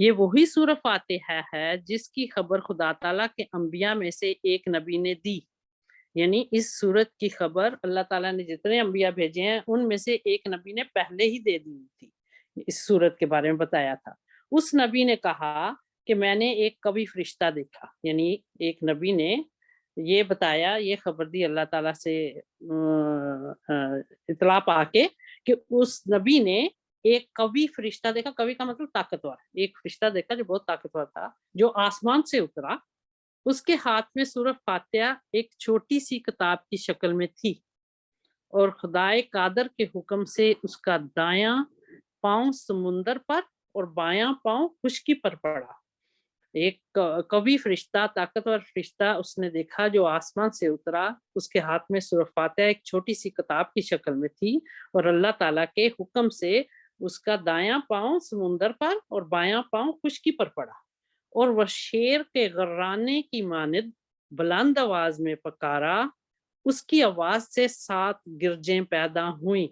یہ وہی سورہ فاتحہ ہے جس کی خبر خدا تعالیٰ کے انبیاء میں سے ایک نبی نے دی، یعنی اس سورت کی خبر اللہ تعالیٰ نے جتنے انبیاء بھیجے ہیں ان میں سے ایک نبی نے پہلے ہی دے دی تھی، اس سورت کے بارے میں بتایا تھا۔ اس نبی نے کہا کہ میں نے ایک قوی فرشتہ دیکھا، یعنی ایک نبی نے یہ بتایا، یہ خبر دی اللہ تعالیٰ سے اطلاع پا کے کہ اس نبی نے ایک قوی فرشتہ دیکھا۔ قوی کا مطلب طاقتور، ایک فرشتہ دیکھا جو بہت طاقتور تھا، جو آسمان سے اترا۔ اس کے ہاتھ میں سورہ فاتحہ ایک چھوٹی سی کتاب کی شکل میں تھی، اور خدائے قادر کے حکم سے اس کا دایاں پاؤں سمندر پر اور بایاں پاؤں خشکی پر پڑا۔ ایک قوی فرشتہ، طاقتور فرشتہ اس نے دیکھا جو آسمان سے اترا، اس کے ہاتھ میں سورہ فاتحہ ایک چھوٹی سی کتاب کی شکل میں تھی، اور اللہ تعالیٰ کے حکم سے اس کا دایاں پاؤں سمندر پر اور بایاں پاؤں خشکی پر پڑا، اور وہ شیر کے غرانے کی مانند بلند آواز میں پکارا۔ اس کی آواز سے 7 گرجیں پیدا ہوئیں،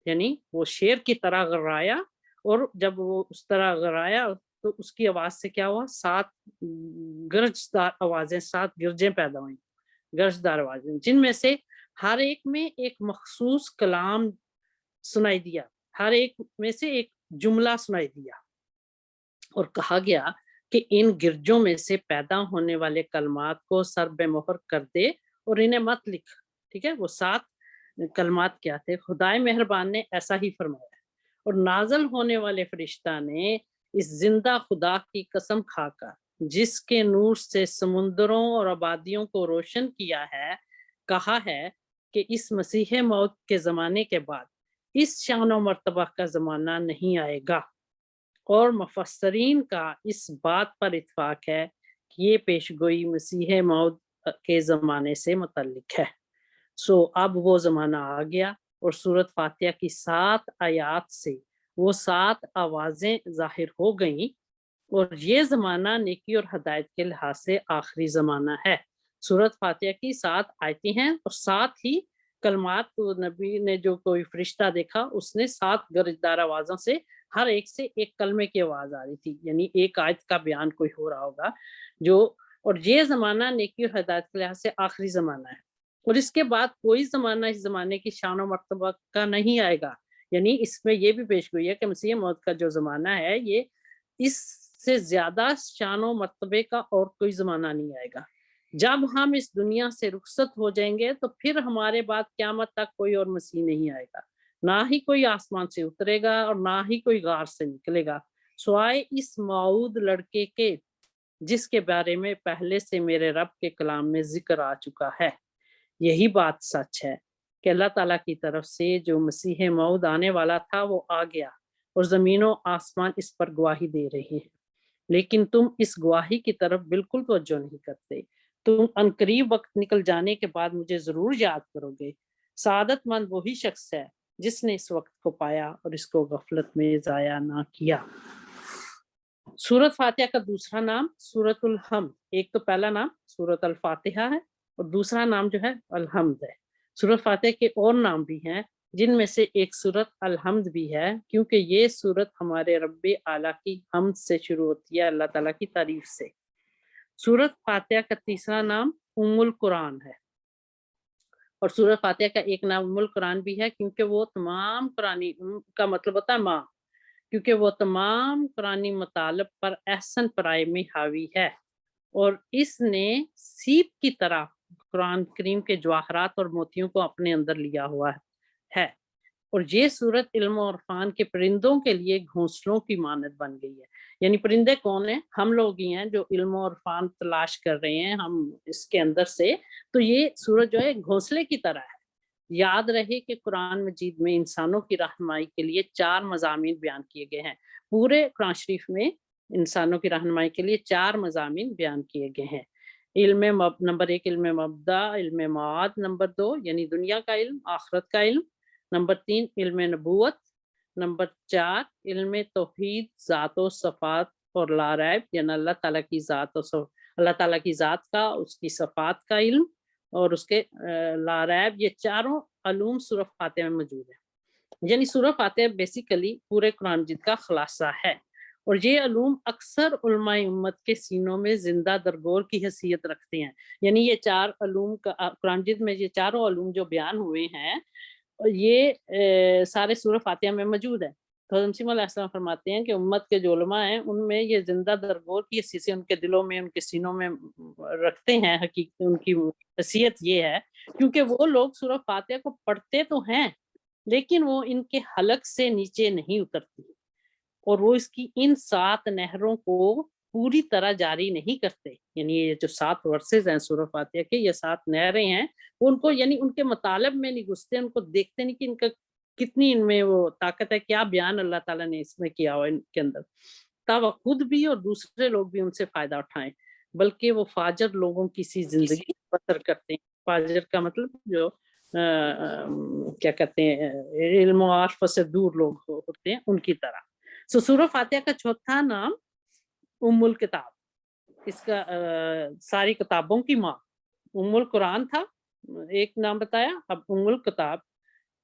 یعنی وہ شیر کی طرح غرایا، اور جب وہ اس طرح غرایا تو اس کی آواز سے کیا ہوا؟ 7 گرجدار آوازیں، 7 گرجیں پیدا ہوئیں، گرجدار آوازیں، جن میں سے ہر ایک میں ایک مخصوص کلام سنائی دیا، ہر ایک میں سے ایک جملہ سنائی دیا، اور کہا گیا کہ ان گرجوں میں سے پیدا ہونے والے کلمات کو سر بے مہر کر دے اور انہیں مت لکھ۔ ٹھیک ہے، وہ 7 کلمات کیا تھے؟ خدائے مہربان نے ایسا ہی فرمایا، اور نازل ہونے والے فرشتہ نے اس زندہ خدا کی قسم کھا کر، جس کے نور سے سمندروں اور آبادیوں کو روشن کیا ہے، کہا ہے کہ اس مسیح موت کے زمانے کے بعد اس شان و مرتبہ کا زمانہ نہیں آئے گا۔ اور مفسرین کا اس بات پر اتفاق ہے کہ یہ پیشگوئی مسیح موعود کے زمانے سے متعلق ہے۔ اب وہ زمانہ آ گیا، اور سورۃ فاتحہ کی 7 آیات سے وہ 7 آوازیں ظاہر ہو گئیں، اور یہ زمانہ نیکی اور ہدایت کے لحاظ سے آخری زمانہ ہے۔ سورۃ فاتحہ کی 7 آیتیں ہیں، اور 7 ہی کلمات۔ نبی نے جو کوئی فرشتہ دیکھا، اس نے 7 گرجدار آوازوں سے، ہر ایک سے ایک کلمے کی آواز آ رہی تھی، یعنی ایک آیت کا بیان کوئی ہو رہا ہوگا اور یہ زمانہ نیکی اور ہدایت کے لحاظ سے آخری زمانہ ہے، اور اس کے بعد کوئی زمانہ اس زمانے کی شان و مرتبہ کا نہیں آئے گا۔ یعنی اس میں یہ بھی پیش گوئی ہے کہ مسیح موت کا جو زمانہ ہے، یہ اس سے زیادہ شان و مرتبے کا اور کوئی زمانہ نہیں آئے گا۔ جب ہم اس دنیا سے رخصت ہو جائیں گے تو پھر ہمارے بعد قیامت تک کوئی اور مسیح نہیں آئے گا، نہ ہی کوئی آسمان سے اترے گا اور نہ ہی کوئی غار سے نکلے گا، سوائے اس موعود لڑکے کے جس کے بارے میں پہلے سے میرے رب کے کلام میں ذکر آ چکا ہے۔ یہی بات سچ ہے کہ اللہ تعالیٰ کی طرف سے جو مسیح موعود آنے والا تھا وہ آ گیا، اور زمین و آسمان اس پر گواہی دے رہے ہیں، لیکن تم اس گواہی کی طرف بالکل توجہ نہیں کرتے۔ تم عنقریب وقت نکل جانے کے بعد مجھے ضرور یاد کرو گے۔ سعادت مند وہی شخص ہے جس نے اس وقت کو پایا اور اس کو غفلت میں ضائع نہ کیا۔ سورۃ فاتحہ کا دوسرا نام سورۃ الحمد، ایک تو پہلا نام سورۃ الفاتحہ ہے، اور دوسرا نام جو ہے الحمد ہے۔ سورۃ فاتحہ کے اور نام بھی ہیں، جن میں سے ایک سورۃ الحمد بھی ہے، کیونکہ یہ سورت ہمارے رب اعلیٰ کی حمد سے شروع ہوتی ہے، اللہ تعالیٰ کی تعریف سے۔ سورۃ فاتحہ کا تیسرا نام ام القرآن ہے، اور سورۃ فاتحہ کا ایک نام ام القرآن بھی ہے کیونکہ وہ تمام قرآنی، کا مطلب ہوتا ہے ماں، کیونکہ وہ تمام قرآنی مطالب پر احسن پرائے میں حاوی ہے، اور اس نے سیپ کی طرح قرآن کریم کے جواہرات اور موتیوں کو اپنے اندر لیا ہوا ہے، اور یہ صورت علم و عرفان کے پرندوں کے لیے گھونسلوں کی مانند بن گئی ہے۔ یعنی پرندے کون ہیں؟ ہم لوگ ہی ہیں جو علم و عرفان تلاش کر رہے ہیں ہم اس کے اندر سے، تو یہ صورت جو ہے گھونسلے کی طرح ہے۔ یاد رہے کہ قرآن مجید میں انسانوں کی رہنمائی کے لیے 4 مضامین بیان کیے گئے ہیں، پورے قرآن شریف میں انسانوں کی رہنمائی کے لیے 4 مضامین بیان کیے گئے ہیں۔ نمبر 1 علم مبدا، علم معاد، نمبر 2 یعنی دنیا کا علم، آخرت کا علم، نمبر 3 علم نبوت، نمبر 4 علم توحید، ذات و صفات اور لا ریب، یعنی اللہ تعالیٰ کی ذات اللہ تعالیٰ کی ذات کا، اس کی صفات کا علم اور اس کے لا ریب، یہ چاروں علوم سورہ فاتحہ میں موجود ہیں۔ یعنی سورہ فاتحہ بیسیکلی پورے قرآن مجید کا خلاصہ ہے، اور یہ علوم اکثر علماء امت کے سینوں میں زندہ درگور کی حیثیت رکھتے ہیں. یعنی یہ 4 علوم کا قرآن مجید میں یہ چاروں علوم جو بیان ہوئے ہیں یہ سارے سورہ فاتحہ میں موجود ہے. تو حضرت مسیح علیہ السلام فرماتے ہیں کہ امت کے جو علماء ہیں ان میں یہ زندہ درگور کی حیثیت سے ان کے دلوں میں ان کے سینوں میں رکھتے ہیں. حقیقت ان کی حیثیت یہ ہے کیونکہ وہ لوگ سورہ فاتحہ کو پڑھتے تو ہیں لیکن وہ ان کے حلق سے نیچے نہیں اترتی اور وہ اس کی ان 7 نہروں کو پوری طرح جاری نہیں کرتے. یعنی یہ جو 7 ورسز ہیں سورہ فاتحہ کے، یہ 7 نہریں ہیں، وہ ان کو یعنی ان کے مطالب میں نہیں گھستے، ان کو دیکھتے نہیں کہ ان کا کتنی ان میں وہ طاقت ہے، کیا بیان اللہ تعالیٰ نے اس میں کیا ہو ان کے اندر، تاکہ وہ خود بھی اور دوسرے لوگ بھی ان سے فائدہ اٹھائیں. بلکہ وہ فاجر لوگوں کی سی زندگی بسر کرتے ہیں. فاجر کا مطلب جو کیا کہتے ہیں علم و عرف سے دور لوگ ہوتے ہیں ان کی طرح. سورہ فاتحہ کا چوتھا نام ام الکتاب، اس کا ساری کتابوں کی ماں. ام القرآن تھا ایک نام بتایا، اب ام الکتاب،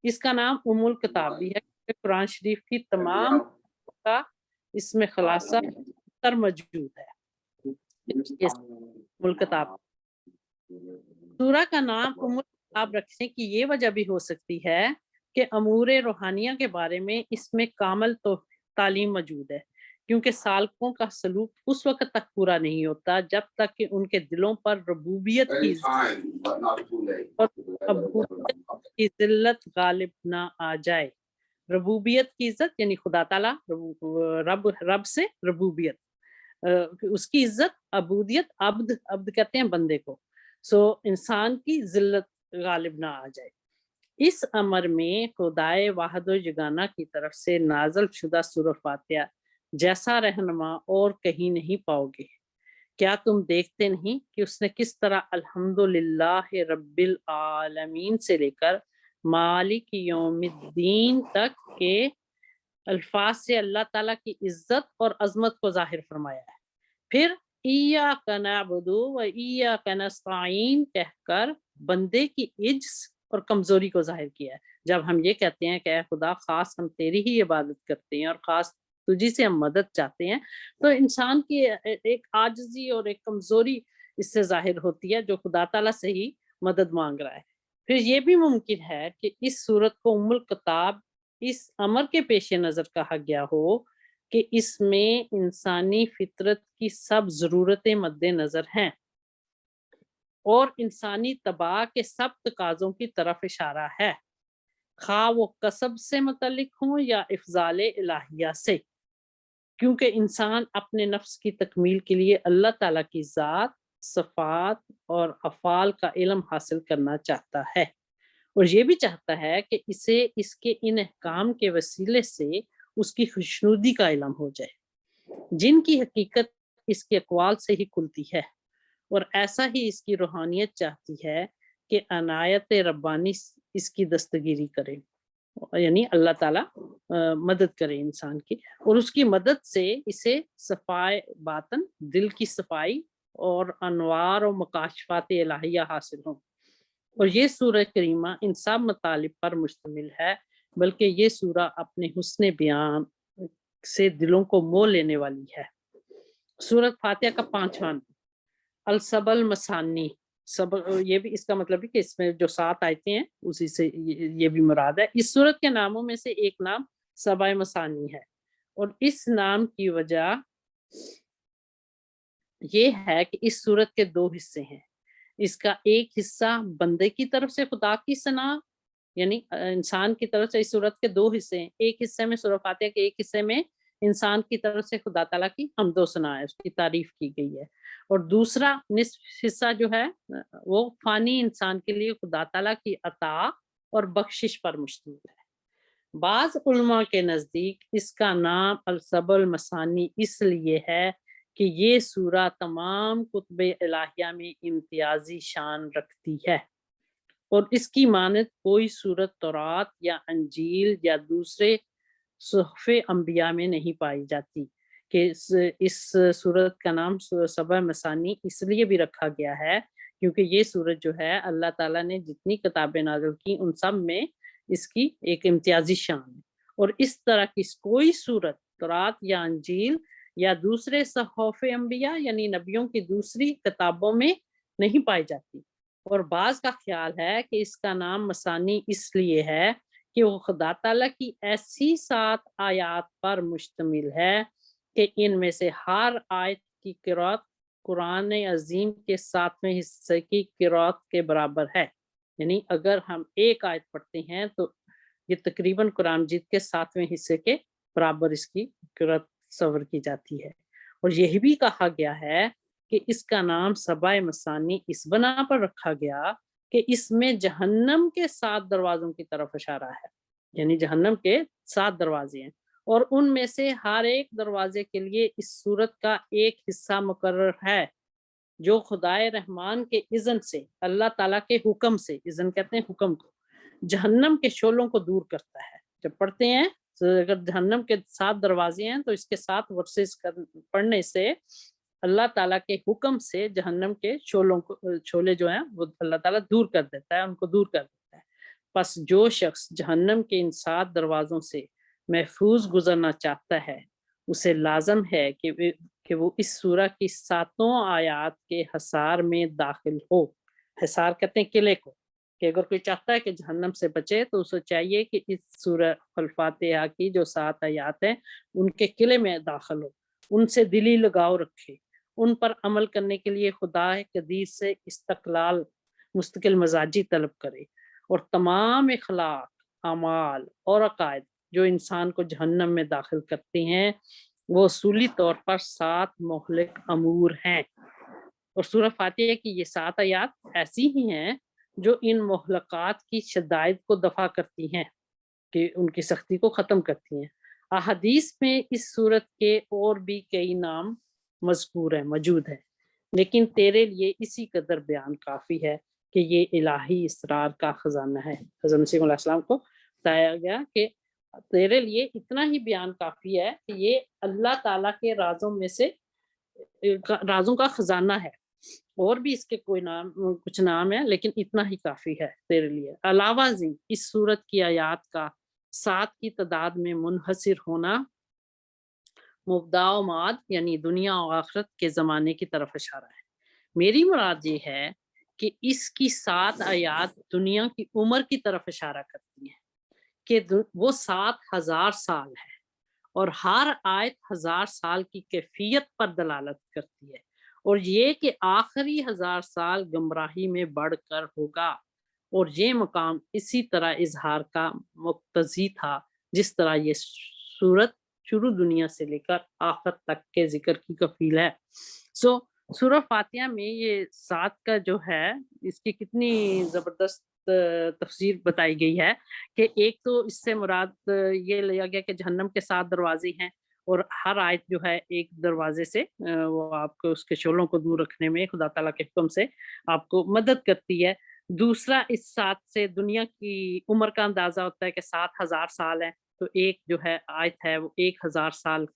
اس کا نام ام الکتاب بھی ہے. قرآن شریف کی تمام کا اس میں خلاصہ تر موجود ہے. ام الکتاب سورہ کا نام ام الکتاب رکھنے کی یہ وجہ بھی ہو سکتی ہے کہ امور روحانیہ کے بارے میں اس میں کامل تعلیم موجود ہے، کیونکہ سالکوں کا سلوک اس وقت تک پورا نہیں ہوتا جب تک کہ ان کے دلوں پر ربوبیت کی کی ذلت غالب نہ آ جائے. ربوبیت کی عزت یعنی خدا تعالیٰ، رب سے ربوبیت، اس کی عزت، عبودیت، عبد کہتے ہیں بندے کو. انسان کی ذلت غالب نہ آ جائے. اس امر میں خدائے واحد و یگانہ کی طرف سے نازل شدہ سورہ فاتحہ جیسا رہنما اور کہیں نہیں پاؤ گے. کیا تم دیکھتے نہیں کہ اس نے کس طرح الحمدللہ رب العالمین سے لے کر مالک یوم الدین تک کے الفاظ سے اللہ تعالیٰ کی عزت اور عظمت کو ظاہر فرمایا ہے. پھر ایاک نعبد و ایاک نستعین کہہ کر بندے کی عجز اور کمزوری کو ظاہر کیا ہے. جب ہم یہ کہتے ہیں کہ اے خدا خاص ہم تیری ہی عبادت کرتے ہیں اور خاص تجھی سے ہم مدد چاہتے ہیں، تو انسان کی ایک عاجزی اور ایک کمزوری اس سے ظاہر ہوتی ہے جو خدا تعالیٰ سے ہی مدد مانگ رہا ہے. پھر یہ بھی ممکن ہے کہ اس صورت کو ام الکتاب اس امر کے پیش نظر کہا گیا ہو کہ اس میں انسانی فطرت کی سب ضرورتیں مد نظر ہیں اور انسانی طباع کے سب تقاضوں کی طرف اشارہ ہے، خواہ وہ کسب سے متعلق ہوں یا افضال الہیہ سے، کیونکہ انسان اپنے نفس کی تکمیل کے لیے اللہ تعالیٰ کی ذات، صفات اور افعال کا علم حاصل کرنا چاہتا ہے، اور یہ بھی چاہتا ہے کہ اسے اس کے ان احکام کے وسیلے سے اس کی خوشنودی کا علم ہو جائے، جن کی حقیقت اس کے اقوال سے ہی کھلتی ہے. اور ایسا ہی اس کی روحانیت چاہتی ہے کہ عنایت ربانی اس کی دستگیری کرے، یعنی اللہ تعالیٰ مدد کرے انسان کی، اور اس کی مدد سے اسے صفائے باطن، دل کی صفائی اور انوار و مکاشفات الہیہ حاصل ہوں. اور یہ سورہ کریمہ ان سب مطالب پر مشتمل ہے، بلکہ یہ سورہ اپنے حسن بیان سے دلوں کو مو لینے والی ہے. سورۃ فاتحہ کا 5واں السبع المثانی، یہ بھی اس کا مطلب ہے کہ اس میں جو 7 آیتیں ہیں اسی سے یہ بھی مراد ہے. اس سورت کے ناموں میں سے ایک نام سبع مثانی ہے، اور اس نام کی وجہ یہ ہے کہ اس سورت کے 2 حصے ہیں. اس کا ایک حصہ بندے کی طرف سے خدا کی ثنا، یعنی انسان کی طرف سے اس سورت کے 2 حصے ہیں. ایک حصے میں سورہ فاتحہ کے ایک حصے میں انسان کی طرف سے خدا تعالیٰ کی حمد و ثنا ہے، اس کی تعریف کی گئی ہے، اور دوسرا نصف حصہ جو ہے وہ فانی انسان کے لیے خدا تعالیٰ کی عطا اور بخشش پر مشتمل ہے. بعض علماء کے نزدیک اس کا نام السبع المثانی اس لیے ہے کہ یہ سورہ تمام کتب الہیہ میں امتیازی شان رکھتی ہے، اور اس کی مانند کوئی سورت تورات یا انجیل یا دوسرے صحف انبیاء میں نہیں پائی جاتی. کہ اس سورت کا نام سبع مثانی اس لیے بھی رکھا گیا ہے کیونکہ یہ سورت جو ہے اللہ تعالیٰ نے جتنی کتابیں نازل کی ان سب میں اس کی ایک امتیازی شان ہے، اور اس طرح کی کوئی سورت تورات یا انجیل یا دوسرے صحف انبیاء یعنی نبیوں کی دوسری کتابوں میں نہیں پائی جاتی، اور بعض کا خیال ہے کہ اس کا نام مثانی اس لیے ہے کہ وہ خدا تعالیٰ کی ایسی 7 آیات پر مشتمل ہے کہ ان میں سے ہر آیت کی قرات قرآن عظیم کے 7ویں حصے کی قرات کے برابر ہے، یعنی اگر ہم ایک آیت پڑھتے ہیں تو یہ تقریباً قرآن مجید کے 7ویں حصے کے برابر اس کی قرات تصور کی جاتی ہے۔ اور یہ بھی کہا گیا ہے کہ اس کا نام سبع مثانی اس بنا پر رکھا گیا کہ اس میں جہنم کے 7 دروازوں کی طرف اشارہ ہے، یعنی جہنم کے 7 دروازے ہیں، اور ان میں سے ہر ایک دروازے کے لیے اس سورت کا ایک حصہ مقرر ہے جو خدائے رحمان کے اذن سے، اللہ تعالیٰ کے حکم سے، اذن کہتے ہیں حکم کو، جہنم کے شعلوں کو دور کرتا ہے۔ جب پڑھتے ہیں تو اگر جہنم کے 7 دروازے ہیں تو اس کے 7 ورسز پڑھنے سے اللہ تعالیٰ کے حکم سے جہنم کے شعلے جو ہیں وہ اللہ تعالیٰ دور کر دیتا ہے، ان کو دور کر دیتا ہے۔ پس جو شخص جہنم کے ان 7 دروازوں سے محفوظ گزرنا چاہتا ہے اسے لازم ہے کہ وہ اس سورہ کی 7 آیات کے حصار میں داخل ہو۔ حصار کہتے ہیں قلعے کو، کہ اگر کوئی چاہتا ہے کہ جہنم سے بچے تو اسے چاہیے کہ اس سورہ الفاتحہ کی جو 7 آیات ہیں ان کے قلعے میں داخل ہو، ان سے دلی لگاؤ رکھے، ان پر عمل کرنے کے لیے خدا قدیر سے مستقل مزاجی طلب کرے، اور تمام اخلاق، اعمال اور عقائد جو انسان کو جہنم میں داخل کرتے ہیں وہ اصولی طور پر 7 مہلک امور ہیں۔ اور سورہ فاتحہ کی یہ 7 آیات ایسی ہی ہیں جو ان مہلکات کی شدائد کو دفع کرتی ہیں، کہ ان کی سختی کو ختم کرتی ہیں۔ احادیث میں اس صورت کے اور بھی کئی نام مذکور ہیں، موجود ہیں، لیکن تیرے لیے اسی قدر بیان کافی ہے کہ یہ الہی اسرار کا خزانہ ہے۔ حضرت مسیح علیہ السلام کو بتایا گیا کہ تیرے لیے اتنا ہی بیان کافی ہے کہ یہ اللہ تعالیٰ کے رازوں میں سے رازوں کا خزانہ ہے، اور بھی اس کے کچھ نام ہیں لیکن اتنا ہی کافی ہے تیرے لیے۔ علاوہ ازیں اس صورت کی آیات کا 7 کی تعداد میں منحصر ہونا مبدا و معاد یعنی دنیا و آخرت کے زمانے کی طرف اشارہ ہے۔ میری مراد یہ ہے کہ اس کی 7 آیات دنیا کی عمر کی طرف اشارہ کرتی ہیں کہ وہ 7,000 سال ہے، اور ہر آیت 1000 سال کی کیفیت پر دلالت کرتی ہے، اور یہ کہ آخری 1000 سال گمراہی میں بڑھ کر ہوگا، اور یہ مقام اسی طرح اظہار کا مقتضی تھا جس طرح یہ صورت شروع دنیا سے لے کر آخر تک کے ذکر کی کفیل ہے۔ سورہ فاتحہ میں یہ 7 کا جو ہے اس کی کتنی زبردست تفسیر بتائی گئی ہے کہ ایک تو اس سے مراد یہ لیا گیا کہ جہنم کے 7 دروازے ہیں، اور ہر آیت جو ہے ایک دروازے سے وہ آپ کو اس کے شعلوں کو دور رکھنے میں خدا تعالیٰ کے حکم سے آپ کو مدد کرتی ہے۔ دوسرا اس 7 سے دنیا کی عمر کا اندازہ ہوتا ہے کہ 7,000 سال ہے، تو ایک جو ہے آیت ہے وہ 1,000 سال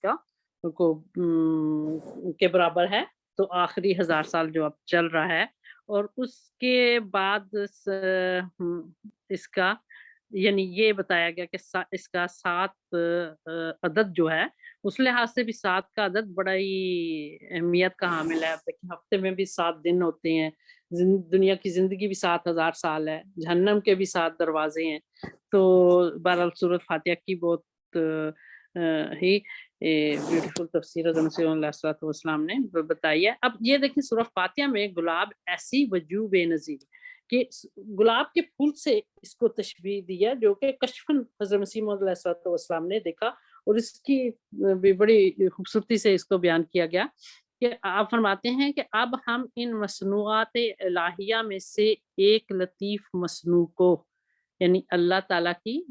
کے برابر ہے، تو آخری 1000 سال جو اب چل رہا ہے، اور اس کے بعد اس کا یعنی یہ بتایا گیا کہ اس کا 7 عدد جو ہے اس لحاظ سے بھی 7 کا عدد بڑا ہی اہمیت کا حامل ہے۔ ہفتے میں بھی 7 دن ہوتے ہیں، دنیا کی زندگی بھی 7,000 سال ہے، جہنم کے بھی 7 دروازے ہیں، تو بہرحال سورۃ فاتحہ کی بہت ہی بیوٹیفل تفسیر حضرت مسیح علیہ الصلوۃ والسلام نے بتائی ہے۔ اب یہ دیکھیں سورہ فاتحہ میں گلاب ایسی وجوہ بے نظیر کہ گلاب کے پھول سے اس کو تشبیہ دیا جو کہ کشفن حضرت مسیح علیہ الصلوۃ والسلام نے دیکھا، اور اس کی بھی بڑی خوبصورتی سے اس کو بیان کیا گیا کہ آپ فرماتے ہیں کہ اب ہم ان مصنوعات الہیہ میں سے ایک لطیف مصنوع کو، یعنی اللہ تعالیٰ کی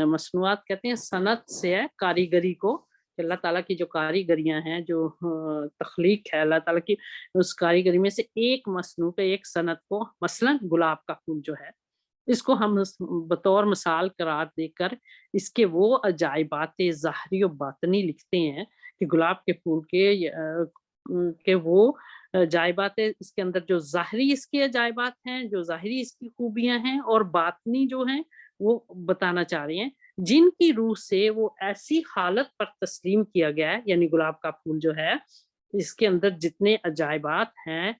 مصنوعات کہتے ہیں صنعت سے ہے کاریگری کو، کہ اللہ تعالیٰ کی جو کاریگریاں ہیں، جو تخلیق ہے اللہ تعالیٰ کی، اس کاریگری میں سے ایک مصنوع کے ایک صنعت کو، مثلا گلاب کا پھول جو ہے، اس کو ہم بطور مثال قرار دے کر اس کے وہ عجائبات ظاہری و باطنی لکھتے ہیں کہ گلاب کے پھول کے وہ عجائبات اس کے اندر جو ظاہری اس کے عجائبات ہیں، جو ظاہری اس کی خوبیاں ہیں، اور باطنی جو ہیں وہ بتانا چاہ رہے ہیں، جن کی روح سے وہ ایسی حالت پر تسلیم کیا گیا ہے، یعنی گلاب کا پھول جو ہے اس کے اندر جتنے عجائبات ہیں،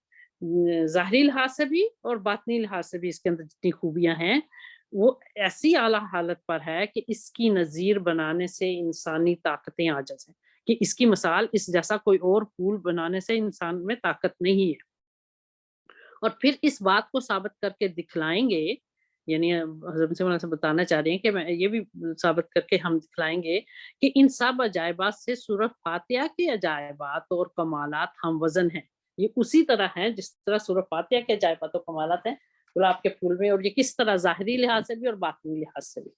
ظاہری لحاظ سے بھی اور باطنی لحاظ سے بھی اس کے اندر جتنی خوبیاں ہیں، وہ ایسی اعلیٰ حالت پر ہے کہ اس کی نظیر بنانے سے انسانی طاقتیں عاجز ہیں، کہ اس کی مثال اس جیسا کوئی اور پھول بنانے سے انسان میں طاقت نہیں ہے۔ اور پھر اس بات کو ثابت کر کے دکھلائیں گے، یعنی حضرت مسیح مولا صاحب بتانا چاہ رہے ہیں کہ میں یہ بھی ثابت کر کے ہم دکھلائیں گے کہ ان سب عجائبات سے سورہ فاتحہ کے عجائبات اور کمالات ہم وزن ہیں۔ یہ اسی طرح ہیں جس طرح سورہ فاتحہ کے عجائبات اور کمالات ہیں گلاب کے پھول میں، اور یہ کس طرح ظاہری لحاظ سے بھی اور باطنی لحاظ سے بھی،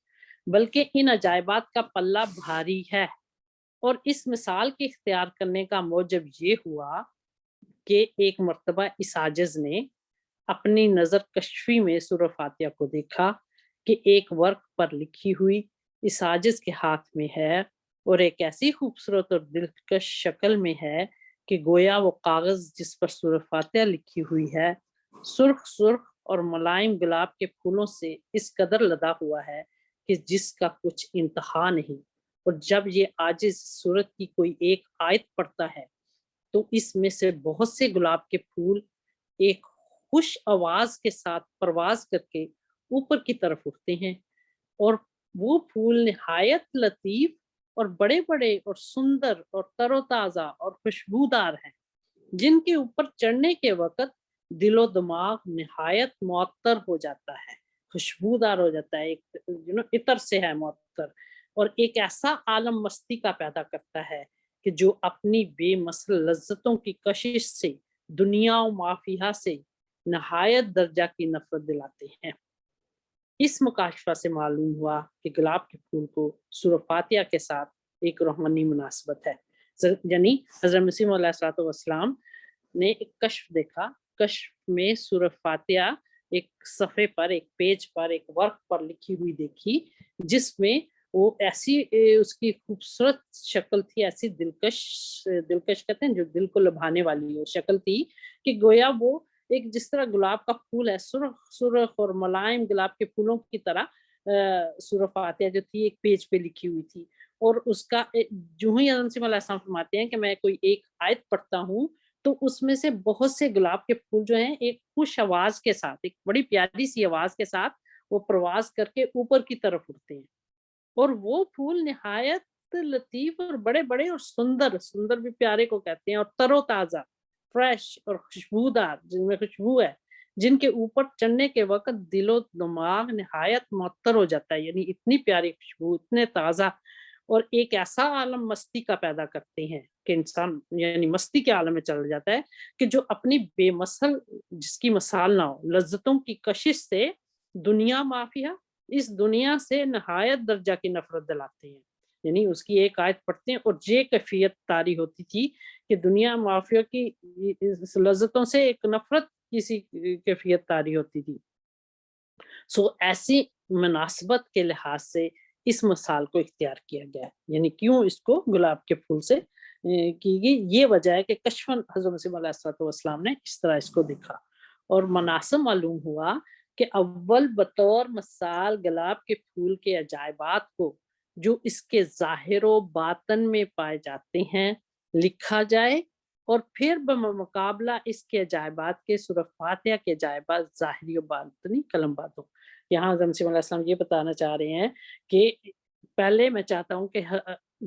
بلکہ ان عجائبات کا پلہ بھاری ہے۔ اور اس مثال کے اختیار کرنے کا موجب یہ ہوا کہ ایک مرتبہ اس عاجز نے اپنی نظر کشفی میں سورہ فاتحہ کو دیکھا کہ ایک ورق پر لکھی ہوئی اس عاجز کے ہاتھ میں ہے، اور ایک ایسی خوبصورت اور دلکش شکل میں ہے کہ گویا وہ کاغذ جس پر سورہ فاتحہ لکھی ہوئی ہے سرخ سرخ اور ملائم گلاب کے پھولوں سے اس قدر لدا ہوا ہے کہ جس کا کچھ انتہا نہیں۔ اور جب یہ عاجز سورت کی کوئی ایک آیت پڑھتا ہے تو اس میں سے بہت سے گلاب کے پھول ایک خوش آواز کے ساتھ پرواز کر کے اوپر کی طرف اٹھتے ہیں، اور وہ پھول نہایت لطیف اور بڑے بڑے اور سندر اور تر و تازہ اور خوشبودار ہیں، جن کے اوپر چڑھنے کے وقت دل و دماغ نہایت معطر ہو جاتا ہے، خوشبودار ہو جاتا ہے، ایک عطر سے ہے معطر، اور ایک ایسا عالم مستی کا پیدا کرتا ہے کہ جو اپنی بے مثل لذتوں کی کشش سے، دنیا و مافیہ سے نہایت درجہ کی نفرت دلاتے ہیں۔ اس مکاشفہ سے معلوم ہوا کہ گلاب کے پھول کو سورہ فاتحہ کے ساتھ ایک روحانی مناسبت ہے۔ یعنی حضرت مسیح موعود علیہ السلام نے ایک کشف دیکھا، کشف میں سورہ فاتحہ ایک صفحے پر، ایک پیج پر، ایک ورق پر لکھی ہوئی دیکھی، جس میں وہ ایسی اس کی خوبصورت شکل تھی، ایسی دلکش کہتے ہیں جو دل کو لبھانے والی وہ شکل تھی، کہ گویا وہ ایک جس طرح گلاب کا پھول ہے، سرخ سرخ اور ملائم گلاب کے پھولوں کی طرح سورہ فاتحہ جو تھی ایک پیج پہ لکھی ہوئی تھی، اور اس کا جو ہی حضرت مسیح علیہ السلام فرماتے ہیں کہ میں کوئی ایک آیت پڑھتا ہوں تو اس میں سے بہت سے گلاب کے پھول جو ہیں ایک خوش آواز کے ساتھ، ایک بڑی پیاری سی آواز کے ساتھ وہ پرواز کر کے اوپر کی طرف اٹھتے ہیں، اور وہ پھول نہایت لطیف اور بڑے بڑے اور سندر، سندر بھی پیارے کو کہتے ہیں، اور تر و تازہ، فریش اور خوشبودار، جن میں خوشبو ہے، جن کے اوپر چڑھنے کے وقت دل و دماغ نہایت معطر ہو جاتا ہے، یعنی اتنی پیاری خوشبو، اتنے تازہ، اور ایک ایسا عالم مستی کا پیدا کرتے ہیں کہ انسان یعنی مستی کے عالم میں چل جاتا ہے، کہ جو اپنی بے مثل، جس کی مثال نہ ہو، لذتوں کی کشش سے دنیا مافیہ، اس دنیا سے نہایت درجہ کی نفرت دلاتے ہیں۔ یعنی اس کی ایک آیت پڑھتے ہیں اور یہ کیفیت طاری ہوتی تھی کہ دنیا معافیہ کی اس لذتوں سے ایک نفرت کسی کیفیت طاری ہوتی تھی۔ ایسی مناسبت کے لحاظ سے اس مثال کو اختیار کیا گیا ہے، یعنی کیوں اس کو گلاب کے پھول سے کی گئی، یہ وجہ ہے کہ کشفاً حضرت مسیح علیہ السلام نے اس طرح اس کو دیکھا، اور مناسب معلوم ہوا کہ اول بطور مثال گلاب کے پھول کے عجائبات کو جو اس کے ظاہر و باطن میں پائے جاتے ہیں لکھا جائے، اور پھر بمقابلہ اس کے عجائبات کے سورہ فاتحہ کے عجائبات ظاہری و باطنی قلم بات ہو۔ یہاں حضرت مسیح علیہ السلام یہ بتانا چاہ رہے ہیں کہ پہلے میں چاہتا ہوں کہ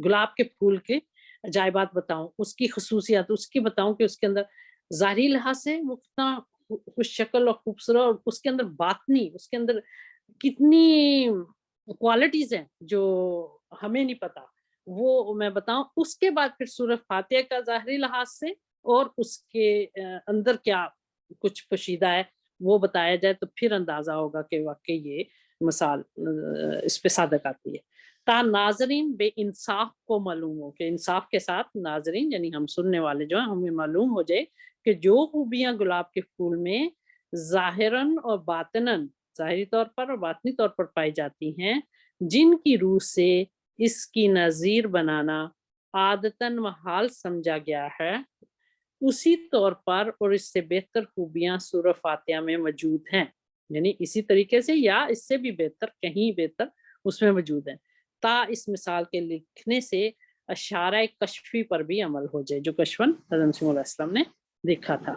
گلاب کے پھول کے عجائبات بتاؤں، اس کی خصوصیات اس کی بتاؤں کہ اس کے اندر ظاہری لحاظ سے وہ کتنا خوش شکل اور خوبصورت، اور اس کے اندر باطنی، اس کے اندر کتنی کوالٹیز ہیں جو ہمیں نہیں پتا، وہ میں بتاؤں۔ اس کے بعد پھر سورہ فاتحہ کا ظاہری لحاظ سے اور اس کے اندر کیا کچھ پوشیدہ ہے وہ بتایا جائے، تو پھر اندازہ ہوگا کہ واقعی یہ مثال اس پہ صادق آتی ہے، تا ناظرین بے انصاف کو معلوم ہو، کہ انصاف کے ساتھ ناظرین یعنی ہم سننے والے جو ہیں ہمیں معلوم ہو جائے کہ جو خوبیاں گلاب کے پھول میں ظاہراً اور باطناً، ظاہری طور پر اور باطنی طور پر پائی جاتی ہیں، جن کی روح سے اس کی نظیر بنانا عادتاً محال سمجھا گیا ہے، اسی طور پر اور اس سے بہتر خوبیاں سورہ فاتحہ میں موجود ہیں، یعنی اسی طریقے سے یا اس سے بھی بہتر، کہیں بہتر اس میں موجود ہیں، تا اس مثال کے لکھنے سے اشارہ کشفی پر بھی عمل ہو جائے، جو کشفن حضرت مسیح علیہ السلام نے دیکھا تھا۔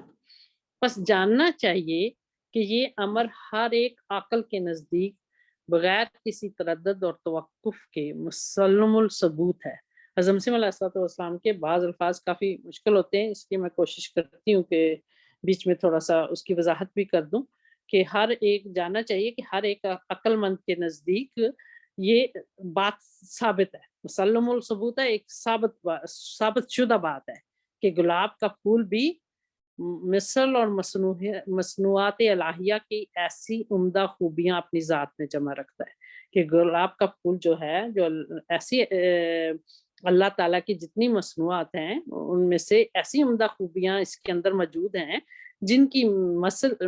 بس جاننا چاہیے کہ یہ امر ہر ایک عقل کے نزدیک بغیر کسی تردد اور توقف کے مسلم الثبوت ہے۔ حضرت مسیح علیہ السلام کے بعض الفاظ کافی مشکل ہوتے ہیں، اس لیے میں کوشش کرتی ہوں کہ بیچ میں تھوڑا سا اس کی وضاحت بھی کر دوں کہ ہر ایک جاننا چاہیے کہ ہر ایک عقل مند کے نزدیک یہ بات ثابت ہے، مسلم الثبوت ہے، ایک ثابت شدہ بات ہے کہ گلاب کا پھول بھی مثل اور مصنوعات الہیہ کی ایسی عمدہ خوبیاں اپنی ذات میں جمع رکھتا ہے کہ گلاب کا پھول جو ہے، جو ایسی اللہ تعالیٰ کی جتنی مصنوعات ہیں ان میں سے ایسی عمدہ خوبیاں اس کے اندر موجود ہیں جن کی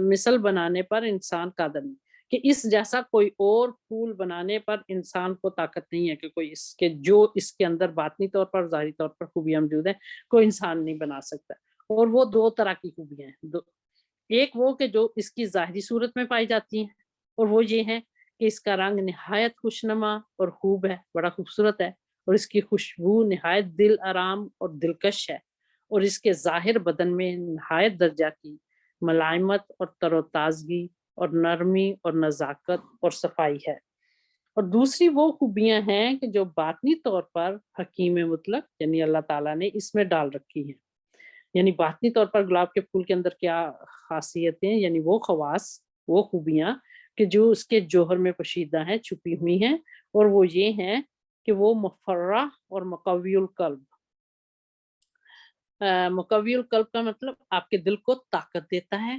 مثل بنانے پر انسان قادر نہیں، کہ اس جیسا کوئی اور پھول بنانے پر انسان کو طاقت نہیں ہے کہ کوئی اس کے جو اس کے اندر باطنی طور پر ظاہری طور پر خوبیاں موجود ہیں کوئی انسان نہیں بنا سکتا۔ اور وہ دو طرح کی خوبیاں ہیں، ایک وہ کہ جو اس کی ظاہری صورت میں پائی جاتی ہیں، اور وہ یہ ہے کہ اس کا رنگ نہایت خوشنما اور خوب ہے، بڑا خوبصورت ہے، اور اس کی خوشبو نہایت دل آرام اور دلکش ہے، اور اس کے ظاہر بدن میں نہایت درجہ کی ملائمت اور تر و تازگی اور نرمی اور نزاکت اور صفائی ہے۔ اور دوسری وہ خوبیاں ہیں کہ جو باطنی طور پر حکیم مطلق یعنی اللہ تعالیٰ نے اس میں ڈال رکھی ہیں، یعنی باطنی طور پر گلاب کے پھول کے اندر کیا خاصیتیں، یعنی وہ خواص، وہ خوبیاں کہ جو اس کے جوہر میں پوشیدہ ہیں، چھپی ہوئی ہیں، اور وہ یہ ہیں کہ وہ مفرح اور مقوی القلب۔ مقوی القلب کا مطلب آپ کے دل کو طاقت دیتا ہے،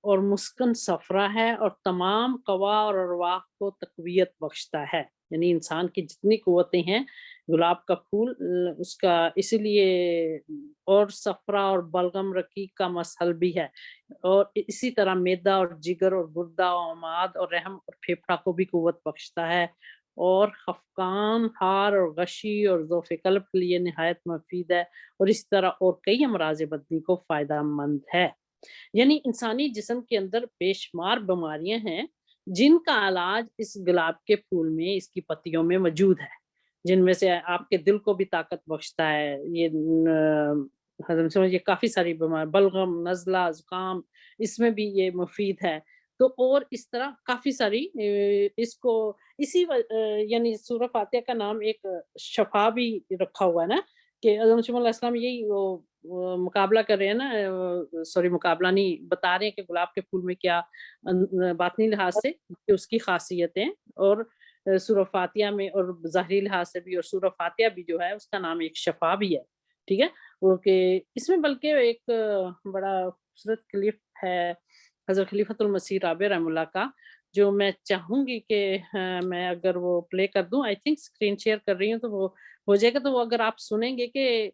اور مسکن صفرا ہے، اور تمام قوا اور ارواح کو تقویت بخشتا ہے، یعنی انسان کی جتنی قوتیں ہیں گلاب کا پھول اس کا اسی لیے، اور صفرا اور بلغم رقیق کا مسحل بھی ہے، اور اسی طرح میدا اور جگر اور گردہ اور امعاد اور رحم اور پھیپھڑا کو بھی قوت بخشتا ہے، اور خفقان، ہار اور غشی اور ذوف قلب کے لیے نہایت مفید ہے، اور اس طرح اور کئی امراض بدنی کو فائدہ مند ہے۔ یعنی انسانی جسم کے اندر بے شمار بیماریاں ہیں جن کا علاج اس گلاب کے پھول میں، اس کی پتیوں میں موجود ہے، جن میں سے آپ کے دل کو بھی طاقت بخشتا ہے، یہ کافی ساری بیماری، بلغم، نزلہ، زکام، اس میں بھی یہ مفید ہے۔ تو اور اس طرح کافی ساری اس کو یعنی سورہ فاتحہ کا نام ایک شفا بھی رکھا ہوا ہے نا، کہ حضرت مسیح علیہ السلام یہی مقابلہ کر رہے ہیں نا، سوری مقابلہ نہیں، بتا رہے ہیں کہ گلاب کے پھول میں کیا باطنی لحاظ سے اس کی خاصیتیں، اور سورہ فاتحہ میں اور ظاہری لحاظ سے بھی، اور سورہ فاتحہ بھی جو ہے اس کا نام ایک شفا بھی ہے، ٹھیک ہے، وہ کہ اس میں بلکہ ایک بڑا خوبصورت کلپ ہے حضرت خلیفۃ المسیح رابع رحمہ اللہ کا، جو میں چاہوں گی کہ میں اگر وہ پلے کر دوں، آئی تھنک اسکرین شیئر کر رہی ہوں تو وہ ہو جائے گا، تو وہ اگر آپ سنیں گے کہ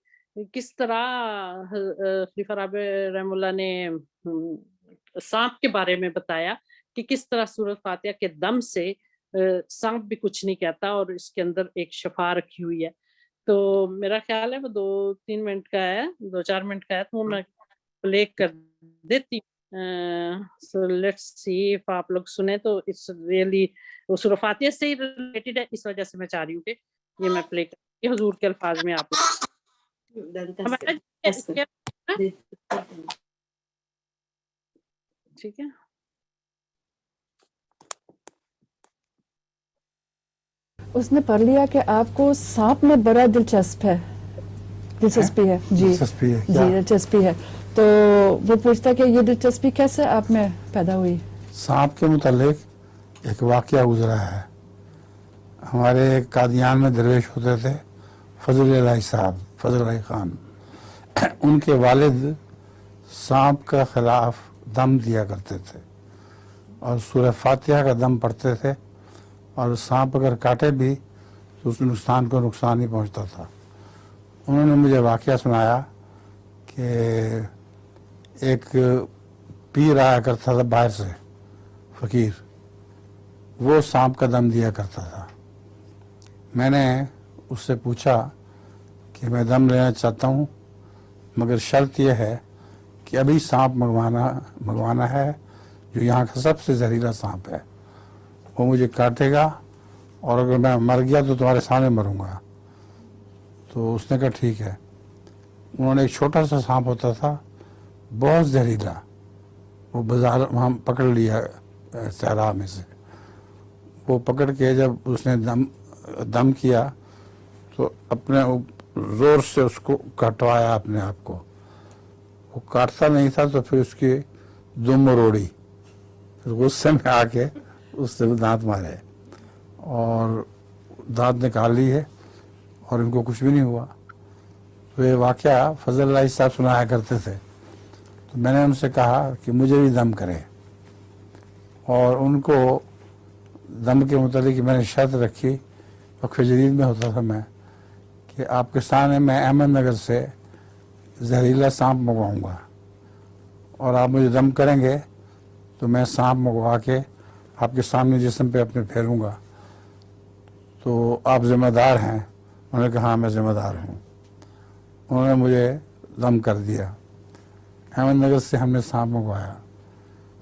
کس طرح خلیفہ رابع رحمہ اللہ نے سانپ کے بارے میں بتایا کہ کس طرح سورۃ فاتحہ کے دم سے سانپ بھی کچھ نہیں کہتا، اور اس کے اندر ایک شفا رکھی ہوئی ہے۔ تو میرا خیال ہے وہ 2-3 منٹ کا ہے، 2-4 منٹ کا ہے، تو میں پلے کر دیتی ہوں۔ سو لیٹس سی اف آپ لوگ سنیں تو اٹس ریئلی وہ سورہ فاتحہ سے ہی ریلیٹڈ ہے، اس وجہ سے میں چاہ رہی ہوں کہ یہ میں پلے کر حضور کے الفاظ میں آپ ٹھیک ہے۔ اس نے پڑھ لیا کہ آپ کو سانپ میں بڑا دلچسپی ہے، جی دلچسپی ہے، تو وہ پوچھتا کہ یہ دلچسپی کیسے آپ میں پیدا ہوئی؟ سانپ کے متعلق ایک واقعہ گزرا ہے۔ ہمارے قادیان میں درویش ہوتے تھے فضل الہی صاحب، فضل الہی خان، ان کے والد سانپ کا خلاف دم دیا کرتے تھے، اور سورہ فاتحہ کا دم پڑھتے تھے، اور سانپ اگر کاٹے بھی تو اس نقصان کو نقصان ہی پہنچتا تھا۔ انہوں نے مجھے واقعہ سنایا کہ ایک پیر آیا کرتا تھا باہر سے، فقیر، وہ سانپ کا دم دیا کرتا تھا۔ میں نے اس سے پوچھا کہ میں دم لینا چاہتا ہوں، مگر شرط یہ ہے کہ ابھی سانپ منگوانا ہے جو یہاں کا سب سے زہریلا سانپ ہے، وہ مجھے کاٹے گا اور اگر میں مر گیا تو تمہارے سامنے مروں گا. تو اس نے کہا ٹھیک ہے. انہوں نے ایک چھوٹا سا سانپ ہوتا تھا بہت زہریلا, وہ بازار وہاں پکڑ لیا صحرا میں سے. وہ پکڑ کے جب اس نے دم کیا تو اپنے زور سے اس کو کٹوایا اپنے آپ کو. وہ کاٹتا نہیں تھا تو پھر اس کی دم مروڑی, پھر غصے میں آ کے اس نے دانت مارے اور دانت نکال لی ہے اور ان کو کچھ بھی نہیں ہوا. تو یہ واقعہ فضل اللہ صاحب سنایا کرتے تھے. تو میں نے ان سے کہا کہ مجھے بھی دم کرے, اور ان کو دم کے متعلق میں نے شرط رکھی. وقف جدید میں ہوتا تھا میں کہ آپ کے سامنے میں احمد نگر سے زہریلا سانپ منگواؤں گا, اور آپ مجھے دم کریں گے تو میں سانپ منگوا کے آپ کے سامنے جسم پہ اپنے پھیروں گا. تو آپ ذمہ دار ہیں؟ انہوں نے کہا ہاں میں ذمہ دار ہوں. انہوں نے مجھے دم کر دیا. احمد نگر سے ہم نے سانپ منگوایا.